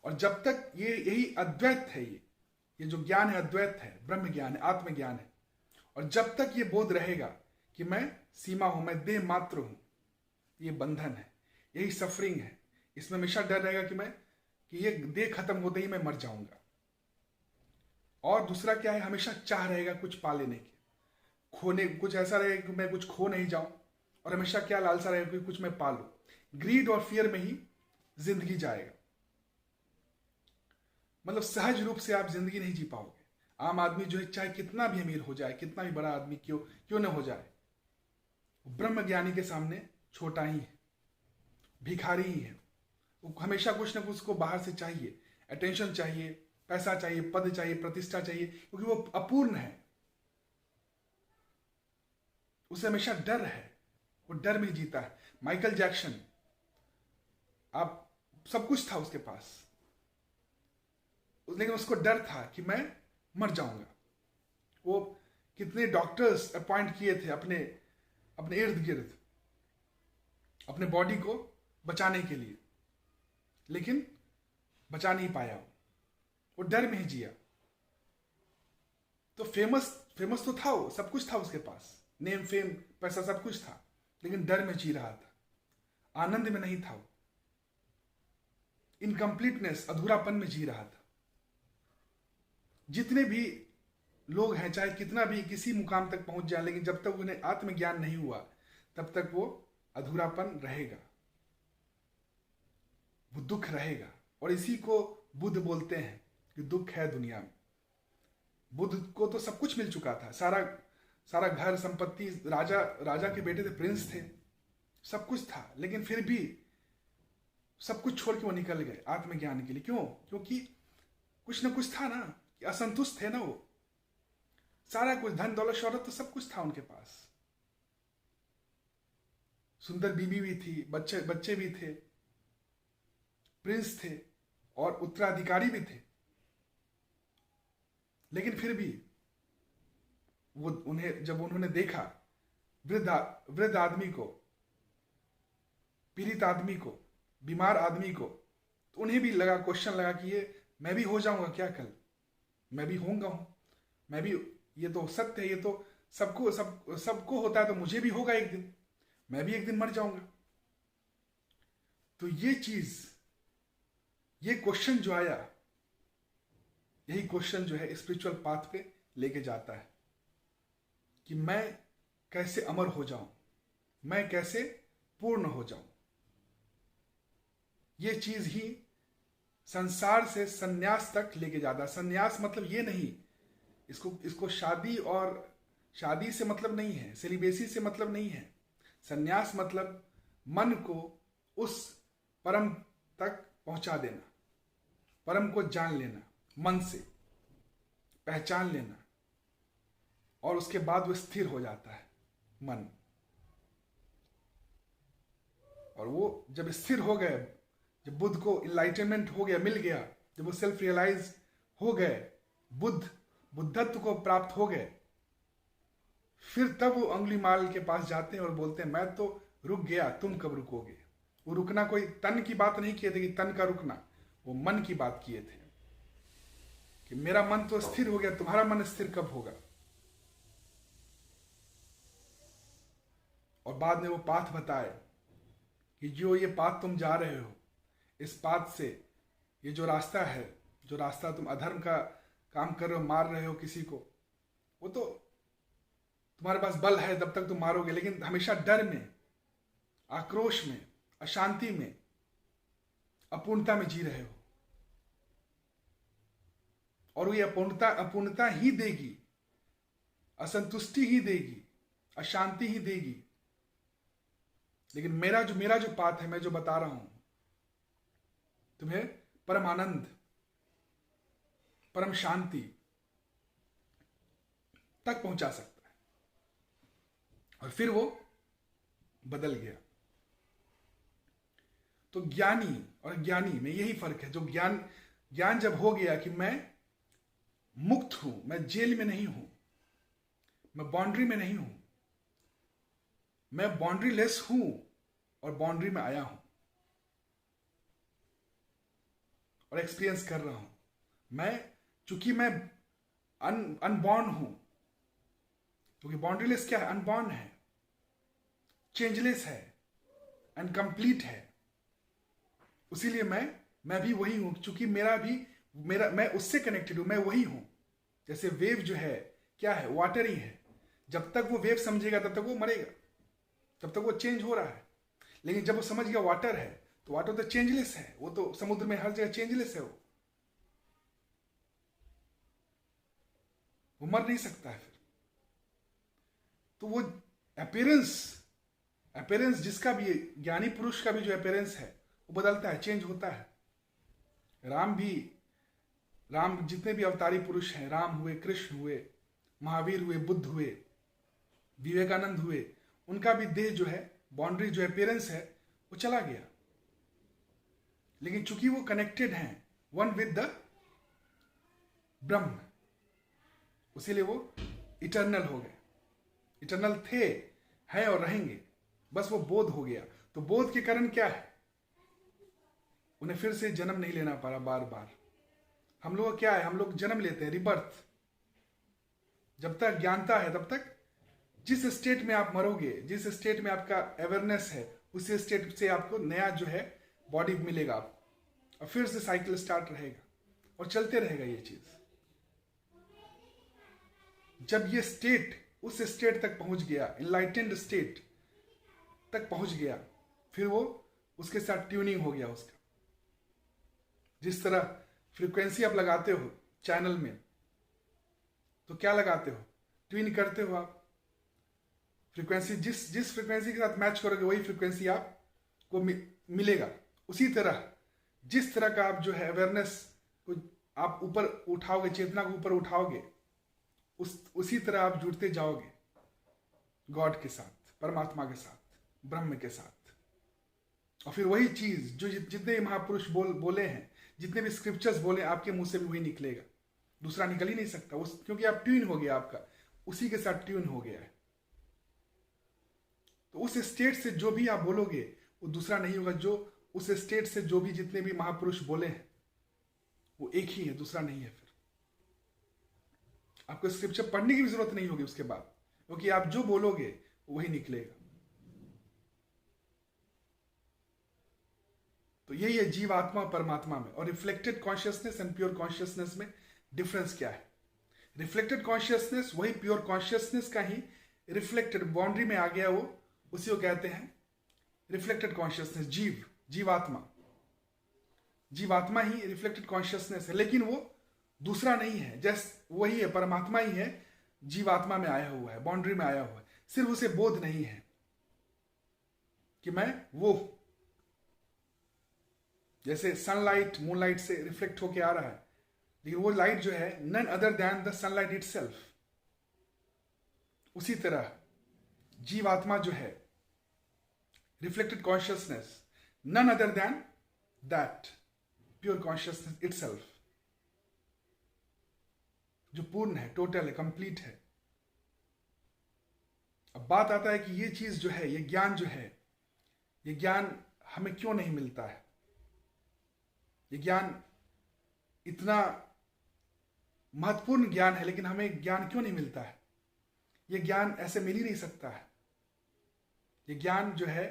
और जब तक यही अद्वैत है, ये जो ज्ञान है अद्वैत है, ब्रह्म ज्ञान है, आत्मज्ञान है। और जब तक ये बोध रहेगा कि मैं सीमा हूं, मैं देह मात्र हूं, ये बंधन है, यही सफरिंग है। इसमें हमेशा डर रहेगा कि ये देह खत्म होते ही मैं मर जाऊंगा। और दूसरा क्या है? हमेशा चाह रहेगा कुछ पा लेने की, खोने, कुछ ऐसा रहेगा कि मैं कुछ खो नहीं जाऊं। और हमेशा क्या लालसा रहेगा कि कुछ मैं पा लूं। ग्रीड और फियर में ही जिंदगी जाएगा। मतलब सहज रूप से आप जिंदगी नहीं जी पाओगे। आम आदमी जो है, चाहे कितना भी अमीर हो जाए, कितना भी बड़ा आदमी क्यों न हो जाए, ब्रह्म ज्ञानी के सामने छोटा ही है, भिखारी ही है। वो हमेशा कुछ ना कुछ उसको बाहर से चाहिए, अटेंशन चाहिए, पैसा चाहिए, पद चाहिए, प्रतिष्ठा चाहिए, क्योंकि वो अपूर्ण है। उसे हमेशा डर है, वो डर में जीता है। माइकल जैक्सन, आप सब कुछ था उसके पास, लेकिन उसको डर था कि मैं मर जाऊंगा। वो कितने डॉक्टर्स अपॉइंट किए थे अपने इर्द गिर्द, अपने बॉडी को बचाने के लिए, लेकिन बचा नहीं पाया। वो डर में ही जिया। तो फेमस तो था, वो सब कुछ था उसके पास, नेम, फेम, पैसा, सब कुछ था, लेकिन डर में जी रहा था, आनंद में नहीं था। वो इनकम्प्लीटनेस, अधूरापन में जी रहा था। जितने भी लोग हैं, चाहे कितना भी किसी मुकाम तक पहुंच जाए, लेकिन जब तक उन्हें आत्मज्ञान नहीं हुआ, तब तक वो अधूरापन रहेगा, वो दुख रहेगा। और इसी को बुद्ध बोलते हैं कि दुख है दुनिया में। बुद्ध को तो सब कुछ मिल चुका था, सारा घर, संपत्ति, राजा के बेटे थे, प्रिंस थे, सब कुछ था, लेकिन फिर भी सब कुछ छोड़ के वो निकल गए आत्मज्ञान के लिए। क्यों? क्योंकि कुछ ना कुछ था ना, कि असंतुष्ट थे ना वो। सारा कुछ, धन दौलत शौहरत तो सब कुछ था उनके पास, सुंदर बीबी भी थी, बच्चे बच्चे भी थे, प्रिंस थे और उत्तराधिकारी भी थे। लेकिन फिर भी वो उन्हें, जब उन्होंने देखा वृद्ध आदमी को, पीड़ित आदमी को, बीमार आदमी को, तो उन्हें भी लगा, क्वेश्चन लगा कि ये मैं भी हो जाऊंगा क्या कल, मैं भी होऊंगा हूं, मैं भी, ये तो सत्य है, ये तो सबको होता है, तो मुझे भी होगा एक दिन, मैं भी एक दिन मर जाऊंगा। तो ये चीज, ये क्वेश्चन जो आया, यही क्वेश्चन जो है स्पिरिचुअल पाथ पे लेके जाता है कि मैं कैसे अमर हो जाऊं, मैं कैसे पूर्ण हो जाऊं। ये चीज ही संसार से सन्यास तक लेके जाता है। सन्यास मतलब ये नहीं, इसको शादी से मतलब नहीं है, सेलिबेसी से मतलब नहीं है। सन्यास मतलब मन को उस परम तक पहुंचा देना, परम को जान लेना, मन से पहचान लेना, और उसके बाद वो स्थिर हो जाता है मन। और वो जब स्थिर हो गए, जब बुद्ध को इनलाइटनमेंट हो गया, मिल गया, जब वो सेल्फ रियलाइज हो गए, बुद्धत्व को प्राप्त हो गए, फिर तब वो अंगुलीमाल के पास जाते हैं और बोलते हैं मैं तो रुक गया, तुम कब रुकोगे। वो रुकना कोई तन की बात नहीं किए थे कि तन का रुकना, वो मन की बात किए थे कि मेरा मन तो स्थिर हो गया, तुम्हारा मन स्थिर कब होगा। और बाद में वो पाथ बताए कि जो ये पाथ तुम जा रहे हो, इस पाथ से, ये जो रास्ता है, जो रास्ता तुम अधर्म का काम कर रहे हो, मार रहे हो किसी को, वो तो तुम्हारे पास बल है तब तक तुम मारोगे, लेकिन हमेशा डर में, आक्रोश में, अशांति में, अपूर्णता में जी रहे हो। और वो ये अपूर्णता ही देगी, असंतुष्टि ही देगी, अशांति ही देगी। लेकिन मेरा जो पाथ है, मैं जो बता रहा हूं तुम्हें, परम आनंद, परम शांति तक पहुंचा सकता है। और फिर वो बदल गया। तो ज्ञानी और ज्ञानी में यही फर्क है। जो ज्ञान जब हो गया कि मैं मुक्त हूं, मैं जेल में नहीं हूं, मैं बाउंड्री में नहीं हूं, मैं बाउंड्री लेस हूं और बाउंड्री में आया हूं और एक्सपीरियंस कर रहा हूं। चूंकि मैं अनबॉर्न हूं, क्योंकि बाउंड्रीलेस क्या है, अनबॉर्न है, चेंजलेस है, अनकंप्लीट है। उसीलिए मैं भी वही हूं, क्योंकि मैं उससे कनेक्टेड हूं, मैं वही हूं। जैसे वेव जो है क्या है, वाटर ही है। जब तक वो वेव समझेगा तब तक वो मरेगा, तब तक वो चेंज हो रहा है। लेकिन जब वो समझ गया वाटर है, तो वाटर तो चेंजलेस है, वो तो समुद्र में हर जगह चेंजलेस है, वो मर नहीं सकता है फिर। तो वो अपीयरेंस जिसका भी, ज्ञानी पुरुष का भी जो अपीयरेंस है वो बदलता है, चेंज होता है। राम जितने भी अवतारी पुरुष हैं, राम हुए, कृष्ण हुए, महावीर हुए, बुद्ध हुए, विवेकानंद हुए, उनका भी देह जो है, बाउंड्री जो अपीयरेंस है, वो चला गया। लेकिन चूंकि वो कनेक्टेड हैं वन विद द ब्रह्म, उसीलिए वो इटर्नल हो गए। इटर्नल थे, हैं और रहेंगे, बस वो बोध हो गया। तो बोध के कारण क्या है, उन्हें फिर से जन्म नहीं लेना पड़ा बार बार। हम लोग क्या है, हम लोग जन्म लेते हैं, रिबर्थ। जब तक ज्ञानता है तब तक जिस स्टेट में आप मरोगे, जिस स्टेट में आपका अवेयरनेस है, उसी स्टेट से आपको नया जो है बॉडी मिलेगा आपको, और फिर से साइकिल स्टार्ट रहेगा और चलते रहेगा ये चीज। जब ये स्टेट उस स्टेट तक पहुंच गया, इनलाइटेंड स्टेट तक पहुंच गया, फिर वो उसके साथ ट्यूनिंग हो गया उसका। जिस तरह फ्रीक्वेंसी आप लगाते हो चैनल में, तो क्या लगाते हो, ट्यून करते हो आप फ्रीक्वेंसी। जिस फ्रीक्वेंसी के साथ मैच करोगे वही फ्रीक्वेंसी आपको मिलेगा। उसी तरह जिस तरह का आप जो है अवेयरनेस को आप ऊपर उठाओगे, चेतना को ऊपर उठाओगे, उसी तरह आप जुड़ते जाओगे गॉड के साथ, परमात्मा के साथ, ब्रह्म के साथ। और फिर वही चीज जो जितने महापुरुष बोले हैं, जितने भी स्क्रिप्चर्स बोले, आपके मुंह से भी वही निकलेगा, दूसरा निकल ही नहीं सकता। क्योंकि आप ट्यून हो गया, आपका उसी के साथ ट्यून हो गया है। तो उस स्टेट से जो भी आप बोलोगे वो दूसरा नहीं होगा। जो उस स्टेट से जो भी जितने भी महापुरुष बोले हैं वो एक ही है, दूसरा नहीं है। फिर आपको स्क्रिप्चर पढ़ने की भी जरूरत नहीं होगी उसके बाद, क्योंकि आप जो बोलोगे वही निकलेगा। तो यही है जीव आत्मा परमात्मा में। और reflected consciousness and pure consciousness में डिफरेंस क्या है? रिफ्लेक्टेड कॉन्शियसनेस वही प्योर कॉन्शियसनेस का ही रिफ्लेक्टेड बाउंड्री में आ गया, वो उसी को कहते हैं रिफ्लेक्टेड कॉन्शियसनेस। जीवात्मा ही रिफ्लेक्टेड कॉन्शियसनेस है, लेकिन वो दूसरा नहीं है, जैसे वही है, परमात्मा ही है, जीवात्मा में आया हुआ है, बाउंड्री में आया हुआ है। सिर्फ उसे बोध नहीं है कि मैं वो, जैसे सनलाइट मूनलाइट से रिफ्लेक्ट होके आ रहा है, लेकिन वो लाइट जो है none other than the sunlight itself. उसी तरह जीवात्मा जो है, reflected consciousness, none other than that pure consciousness itself, जो पूर्ण है, टोटल है, कंप्लीट है। अब बात आता है कि ये चीज जो है, ये ज्ञान जो है, ये ज्ञान हमें क्यों नहीं मिलता है? ये ज्ञान इतना महत्वपूर्ण ज्ञान है, लेकिन हमें ज्ञान क्यों नहीं मिलता है? ये ज्ञान ऐसे मिल ही नहीं सकता है। ये ज्ञान जो है,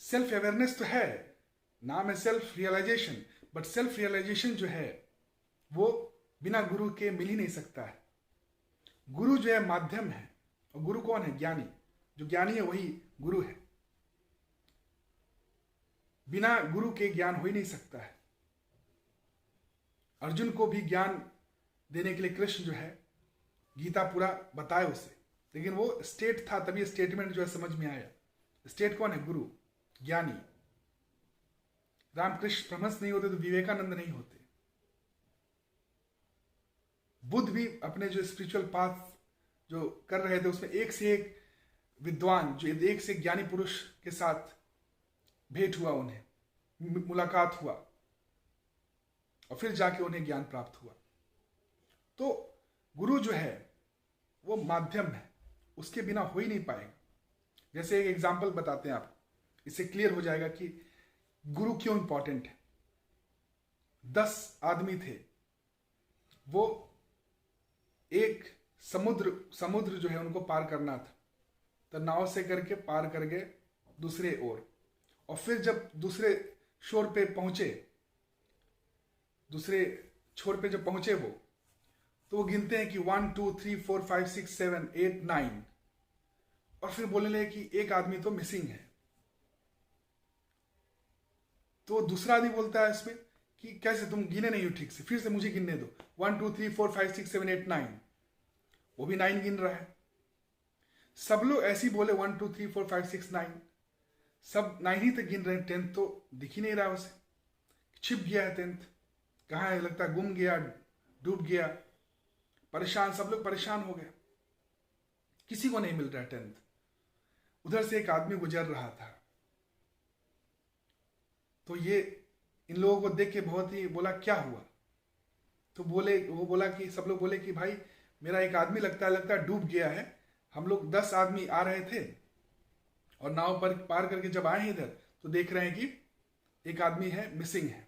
सेल्फ अवेयरनेस तो है, नाम है self realization, but self realization जो है वो बिना गुरु के मिल ही नहीं सकता है। गुरु जो है माध्यम है, और गुरु कौन है? ज्ञानी। जो ज्ञानी है वही गुरु है। बिना गुरु के ज्ञान हो ही नहीं सकता है। अर्जुन को भी ज्ञान देने के लिए कृष्ण जो है गीता पूरा बताए उसे, लेकिन वो स्टेट था, तभी स्टेटमेंट जो है समझ में आया। स्टेट कौन है? गुरु, ज्ञानी। रामकृष्ण परमहंस नहीं होते तो विवेकानंद नहीं होते। बुद्ध भी अपने जो स्पिरिचुअल पाथ जो कर रहे थे, उसमें एक से एक विद्वान, जो एक से ज्ञानी पुरुष के साथ भेंट हुआ, उन्हें मुलाकात हुआ, और फिर जाके उन्हें ज्ञान प्राप्त हुआ। तो गुरु जो है वो माध्यम है, उसके बिना हो ही नहीं पाएगा। जैसे एक एग्जाम्पल बताते हैं आप, इससे क्लियर हो जाएगा कि गुरु क्यों इंपॉर्टेंट है। 10 आदमी थे, वो एक समुद्र जो है उनको पार करना था, तो नाव से करके पार कर गए दूसरे ओर। और फिर जब दूसरे छोर पे पहुंचे, तो वो गिनते हैं कि 1 2 3 4 5 6 7 8 9, और फिर बोलने लगे कि एक आदमी तो मिसिंग है। तो दूसरा आदमी बोलता है इसमें कि कैसे, तुम गिने नहीं हो ठीक से, फिर से मुझे गिनने दो। 1 2 3 4 5 6 7 8 9, वो भी 9 गिन रहा है। सब लोग ऐसे ही बोले 1 2 3 4 5 6 9, सब 9 ही तक गिन रहे हैं, 10th तो दिख ही नहीं रहा उसे, छिप गया है 10th, कहाँ है? लगता है गुम गया, डूब गया, परेशान, सब लोग परेशान हो गए, किसी को नहीं मिल रहा 10th। उधर से एक आदमी गुजर रहा था, तो ये इन लोगों को देख के बहुत ही बोला क्या हुआ? तो वो बोला कि सब लोग बोले कि भाई मेरा एक आदमी लगता है डूब गया है। हम लोग 10 आदमी आ रहे थे, और नाव पर पार करके जब आए इधर, तो देख रहे हैं कि एक आदमी है, मिसिंग है।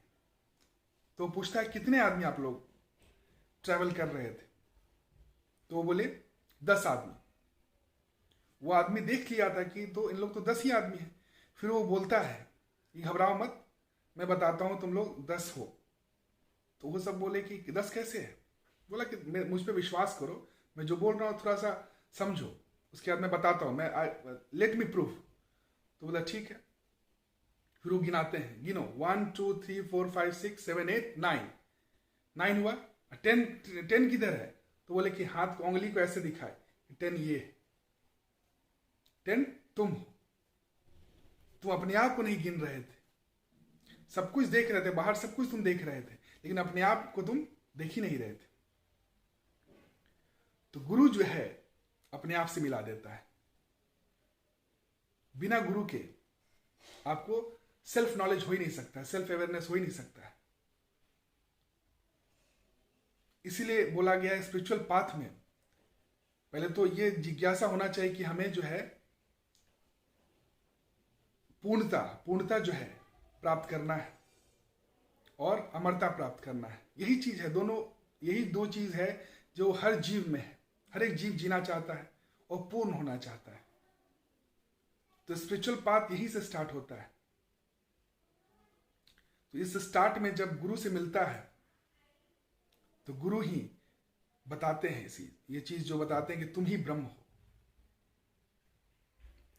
तो पूछता है कितने आदमी आप लोग ट्रैवल कर रहे थे? तो वो बोले 10 आदमी। वो आदमी देख लिया था कि तो इन लोग तो 10 ही आदमी हैं। फिर वो बोलता है कि घबराओ मत, मैं बताता हूं, तुम लोग 10 हो। तो वो सब बोले कि 10 कैसे है? बोला कि मुझ पर विश्वास करो, मैं जो बोल रहा हूं थोड़ा सा समझो, उसके बाद मैं बताता हूं, मैं लेट मी प्रूफ। तो बोला ठीक है। फिर वो गिनाते हैं, गिनो 1 2 3 4 5 6 7 8 9 हुआ। 10 किधर है? तो बोले कि हाथ को, उंगली को ऐसे दिखाए, 10 ये है, 10 तुम हो। तुम अपने आप को नहीं गिन रहे थे, सब कुछ देख रहे थे, बाहर सब कुछ तुम देख रहे थे, लेकिन अपने आप को तुम देख ही नहीं रहे थे। तो गुरु जो है अपने आप से मिला देता है। बिना गुरु के आपको सेल्फ नॉलेज हो ही नहीं सकता, सेल्फ अवेयरनेस हो ही नहीं सकता है। इसीलिए बोला गया है स्पिरिचुअल पाथ में पहले तो ये जिज्ञासा होना चाहिए कि हमें जो है पूर्णता जो है प्राप्त करना है और अमरता प्राप्त करना है। यही चीज है, यही दो चीज है जो हर जीव में है। हर एक जीव जीना चाहता है और पूर्ण होना चाहता है। तो स्पिरिचुअल पाथ यही से स्टार्ट होता है। तो इस स्टार्ट में जब गुरु से मिलता है तो गुरु ही बताते हैं ये चीज जो बताते हैं कि तुम ही ब्रह्म हो,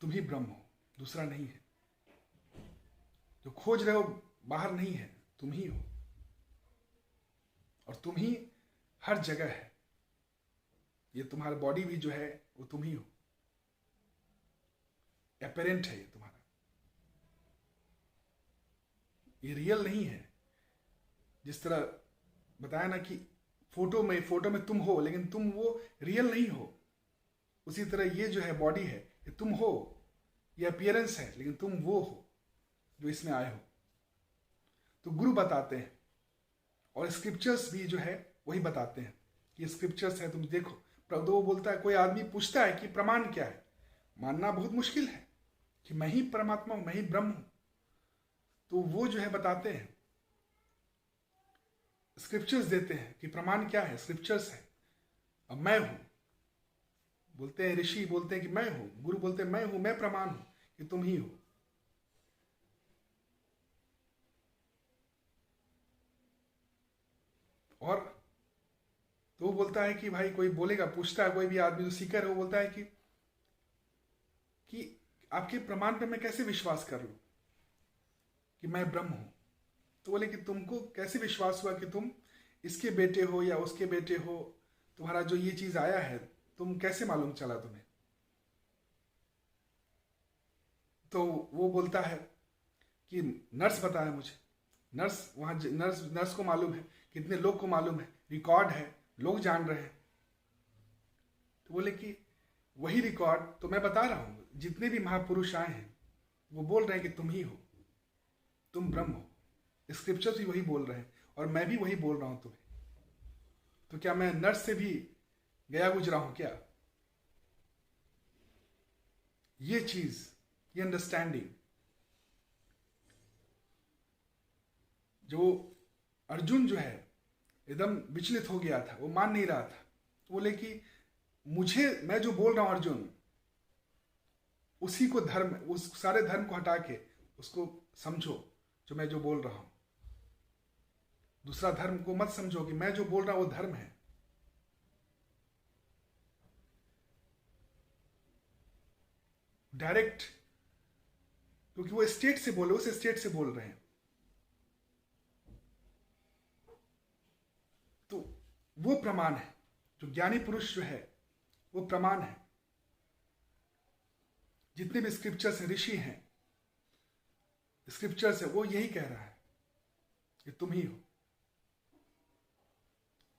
तुम ही ब्रह्म हो, दूसरा नहीं है। जो खोज रहे हो बाहर नहीं है, तुम ही हो और तुम ही हर जगह है। ये तुम्हारा बॉडी भी जो है वो तुम ही हो, एपेरेंट है ये तुम्हारा, ये रियल नहीं है। जिस तरह बताया ना कि फोटो में तुम हो लेकिन तुम वो रियल नहीं हो, उसी तरह ये जो है बॉडी है ये तुम हो, ये अपीयरेंस है, लेकिन तुम वो हो जो इसमें आए हो। तो गुरु बताते हैं और स्क्रिप्चर्स भी जो है वही बताते हैं कि स्क्रिप्चर्स है, तुम देखो। प्रभु वो बोलता है, कोई आदमी पूछता है कि प्रमाण क्या है, मानना बहुत मुश्किल है कि मैं ही परमात्मा हूं, मैं ही ब्रह्म हूं। तो वो जो है बताते हैं, स्क्रिप्चर्स देते हैं कि प्रमाण क्या है, स्क्रिप्चर्स है। अब मैं हूं, बोलते हैं ऋषि, बोलते हैं कि मैं हूं, गुरु बोलते हैं मैं हूं, मैं प्रमाण हूं कि तुम ही हो। और तो वो बोलता है कि भाई कोई बोलेगा, पूछता है कोई भी आदमी जो सीकर है, वो बोलता है कि आपके प्रमाण पे मैं कैसे विश्वास कर लूं कि मैं ब्रह्म हूं। तो बोले कि तुमको कैसे विश्वास हुआ कि तुम इसके बेटे हो या उसके बेटे हो, तुम्हारा जो ये चीज आया है तुम कैसे मालूम चला तुम्हें। तो वो बोलता है कि नर्स बताया मुझे, नर्स को मालूम है, कितने लोग को मालूम है, रिकॉर्ड है, लोग जान रहे हैं। तो बोले कि वही रिकॉर्ड तो मैं बता रहा हूं, जितने भी महापुरुष आए हैं वो बोल रहे हैं कि तुम ही हो, तुम ब्रह्म हो। स्क्रिप्चर्स भी वही बोल रहे हैं और मैं भी वही बोल रहा हूं तुम्हें। तो क्या मैं नर्स से भी गया गुजरा हूं क्या? ये चीज, ये अंडरस्टैंडिंग जो अर्जुन जो है एकदम विचलित हो गया था, वो मान नहीं रहा था। बोले कि मैं जो बोल रहा हूं अर्जुन, उसी को धर्म, उस सारे धर्म को हटा के उसको समझो जो मैं जो बोल रहा हूं। दूसरा धर्म को मत समझो कि मैं जो बोल रहा हूं वो धर्म है। डायरेक्ट, क्योंकि वो स्टेट से बोले, उस स्टेट से बोल रहे हैं। तो वो प्रमाण है, जो ज्ञानी पुरुष जो है वो प्रमाण है। जितने भी स्क्रिप्चर्स हैं, ऋषि हैं, स्क्रिप्चर्स है, वो यही कह रहा है कि तुम ही हो।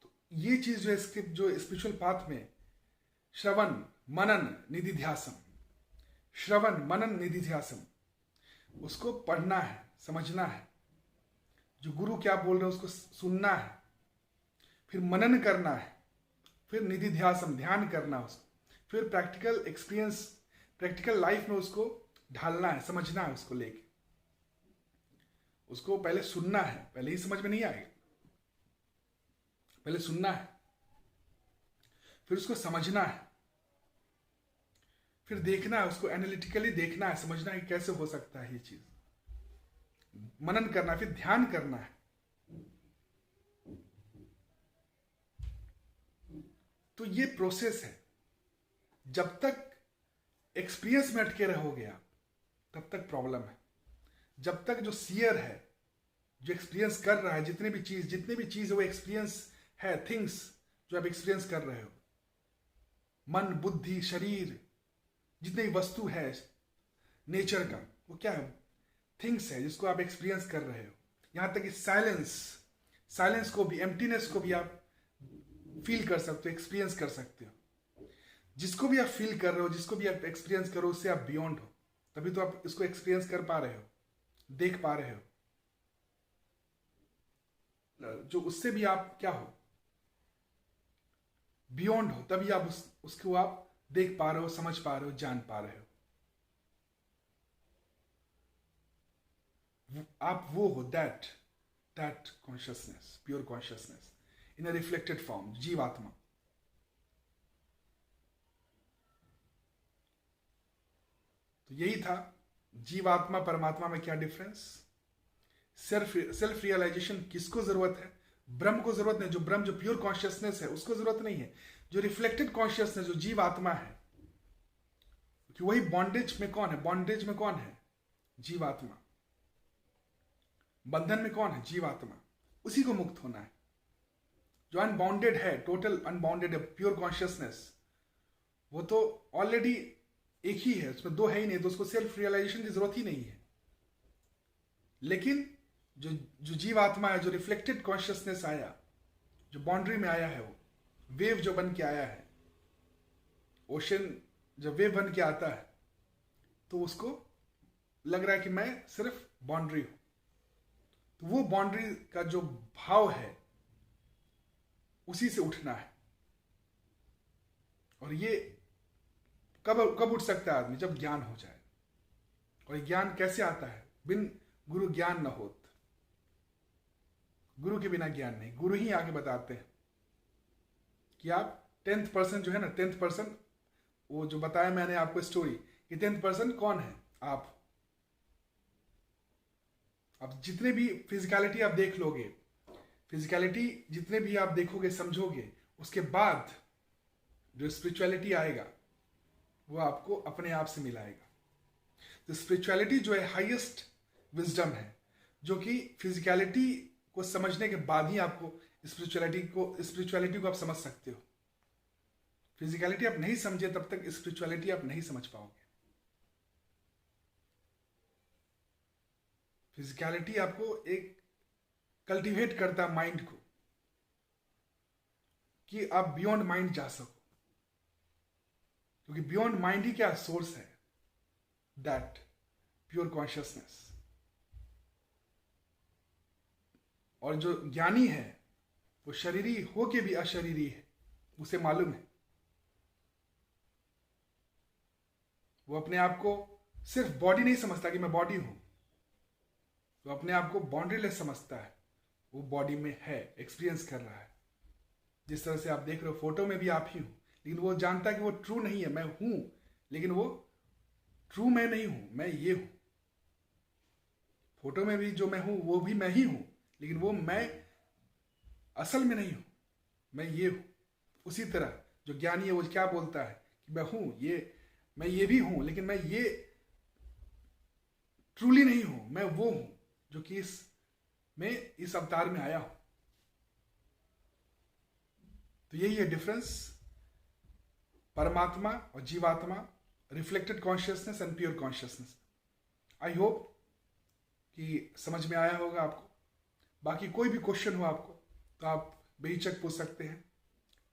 तो ये चीज जो है स्क्रिप्ट, जो स्पिरिचुअल पाथ में श्रवण मनन निधिध्यासम, श्रवण मनन निधिध्यासम, उसको पढ़ना है, समझना है, जो गुरु क्या बोल रहे हैं उसको सुनना है, फिर मनन करना है, फिर निधिध्यासम ध्यान करना उसको, फिर प्रैक्टिकल एक्सपीरियंस, प्रैक्टिकल लाइफ में उसको ढालना है, समझना है उसको लेके। उसको पहले सुनना है, पहले ही समझ में नहीं आएगा, पहले सुनना है, फिर उसको समझना है, फिर देखना है, उसको एनालिटिकली देखना है, समझना है कि कैसे हो सकता है ये चीज, मनन करना है, फिर ध्यान करना है। तो ये प्रोसेस है। जब तक एक्सपीरियंस में अटके रहोगे आप, तब तक प्रॉब्लम है। जब तक जो सीयर है, जो एक्सपीरियंस कर रहा है, जितने भी चीज वो एक्सपीरियंस है, थिंग्स जो आप एक्सपीरियंस कर रहे हो, मन बुद्धि शरीर, जितनी वस्तु है नेचर का, वो क्या है? थिंग्स है जिसको आप एक्सपीरियंस कर रहे हो। यहां तक कि साइलेंस, साइलेंस को भी, एम्प्टीनेस को भी आप फील कर सकते हो, एक्सपीरियंस कर सकते हो। जिसको भी आप फील कर रहे हो, जिसको भी आप एक्सपीरियंस करो, उससे आप बियॉन्ड हो, तभी तो आप इसको एक्सपीरियंस कर पा रहे हो, देख पा रहे हो। जो उससे भी आप क्या हो, बियॉन्ड हो, तभी आप उसको आप देख पा रहे हो, समझ पा रहे हो, जान पा रहे हो। आप वो हो, that consciousness, pure consciousness in a reflected form, जीवात्मा। तो यही था जीवात्मा परमात्मा में क्या डिफरेंस। सेल्फ रियलाइजेशन किसको जरूरत है? ब्रह्म को जरूरत नहीं। जो ब्रह्म, जो प्योर कॉन्शियसनेस है, उसको जरूरत नहीं है। जो रिफ्लेक्टेड कॉन्शियसनेस, जो जीवात्मा है, कि वही बॉन्डेज में कौन है? बॉन्डेज में कौन है? जीवात्मा। बंधन में कौन है? जीवात्मा। उसी को मुक्त होना है। जो अनबाउंडेड है, टोटल अनबाउंडेड है, प्योर कॉन्शियसनेस, वो तो ऑलरेडी एक ही है, उसमें दो है ही नहीं, तो उसको सेल्फ रियलाइजेशन की जरूरत ही नहीं है। लेकिन जो जीवात्मा है, जो रिफ्लेक्टेड कॉन्शियसनेस आया, जो बाउंड्री में आया है, वो वेव जो बन के आया है, ओशन जब वेव बन के आता है, तो उसको लग रहा है कि मैं सिर्फ बाउंड्री हूं। तो वो बाउंड्री का जो भाव है, उसी से उठना है। और ये कब उठ सकता है आदमी? जब ज्ञान हो जाए। और ज्ञान कैसे आता है? बिन गुरु ज्ञान न होत। गुरु के बिना ज्ञान नहीं। गुरु ही आगे बताते हैं कि आप 10th पर्सन जो है ना, 10th पर्सन, वो जो बताया मैंने आपको स्टोरी, कि 10th पर्सन कौन है? आप। अब जितने भी फिजिकलिटी आप देख लोगे, फिजिकलिटी जितने भी आप देखोगे, समझोगे, उसके बाद जो स्पिरिचुअलिटी आएगा, वो आपको अपने आप से मिलाएगा। तो स्पिरिचुअलिटी जो है हाईएस्ट विजडम है, जो कि फिजिकलिटी को समझने के बाद ही आपको स्पिरिचुअलिटी को आप समझ सकते हो। फिजिकलिटी आप नहीं समझे तब तक स्पिरिचुअलिटी आप नहीं समझ पाओगे। फिजिकलिटी आपको एक कल्टीवेट करता है माइंड को, कि आप बियॉन्ड माइंड जा सको, क्योंकि बियॉन्ड माइंड ही क्या सोर्स है? That pure consciousness. और जो ज्ञानी है, वो शरीरी हो के भी अशरीरी है, उसे मालूम है। वो अपने आप को सिर्फ बॉडी नहीं समझता कि मैं बॉडी हूं, वो अपने आप को बाउंड्रीलेस समझता है। वो बॉडी में है, एक्सपीरियंस कर रहा है। जिस तरह से आप देख रहे हो, फोटो में भी आप ही हो, लेकिन वो जानता है कि वो ट्रू नहीं है, मैं हूं, लेकिन वो ट्रू मैं नहीं हूं, मैं ये हूं। फोटो में भी जो मैं हूं, वो भी मैं ही हूं, लेकिन वो मैं असल में नहीं हूं, मैं ये हूं। उसी तरह जो ज्ञानी है, वो क्या बोलता है कि मैं हूं, मैं ये भी हूं, लेकिन मैं ये ट्रूली नहीं हूं, मैं वो हूं जो कि इस अवतार में आया हूं। तो यही है डिफरेंस, परमात्मा और जीवात्मा, reflected consciousness and pure consciousness. I hope कि समझ में आया होगा आपको। बाकी कोई भी क्वेश्चन हो आपको, तो आप बेहिचक पूछ सकते हैं।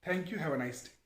Thank you, have a nice day.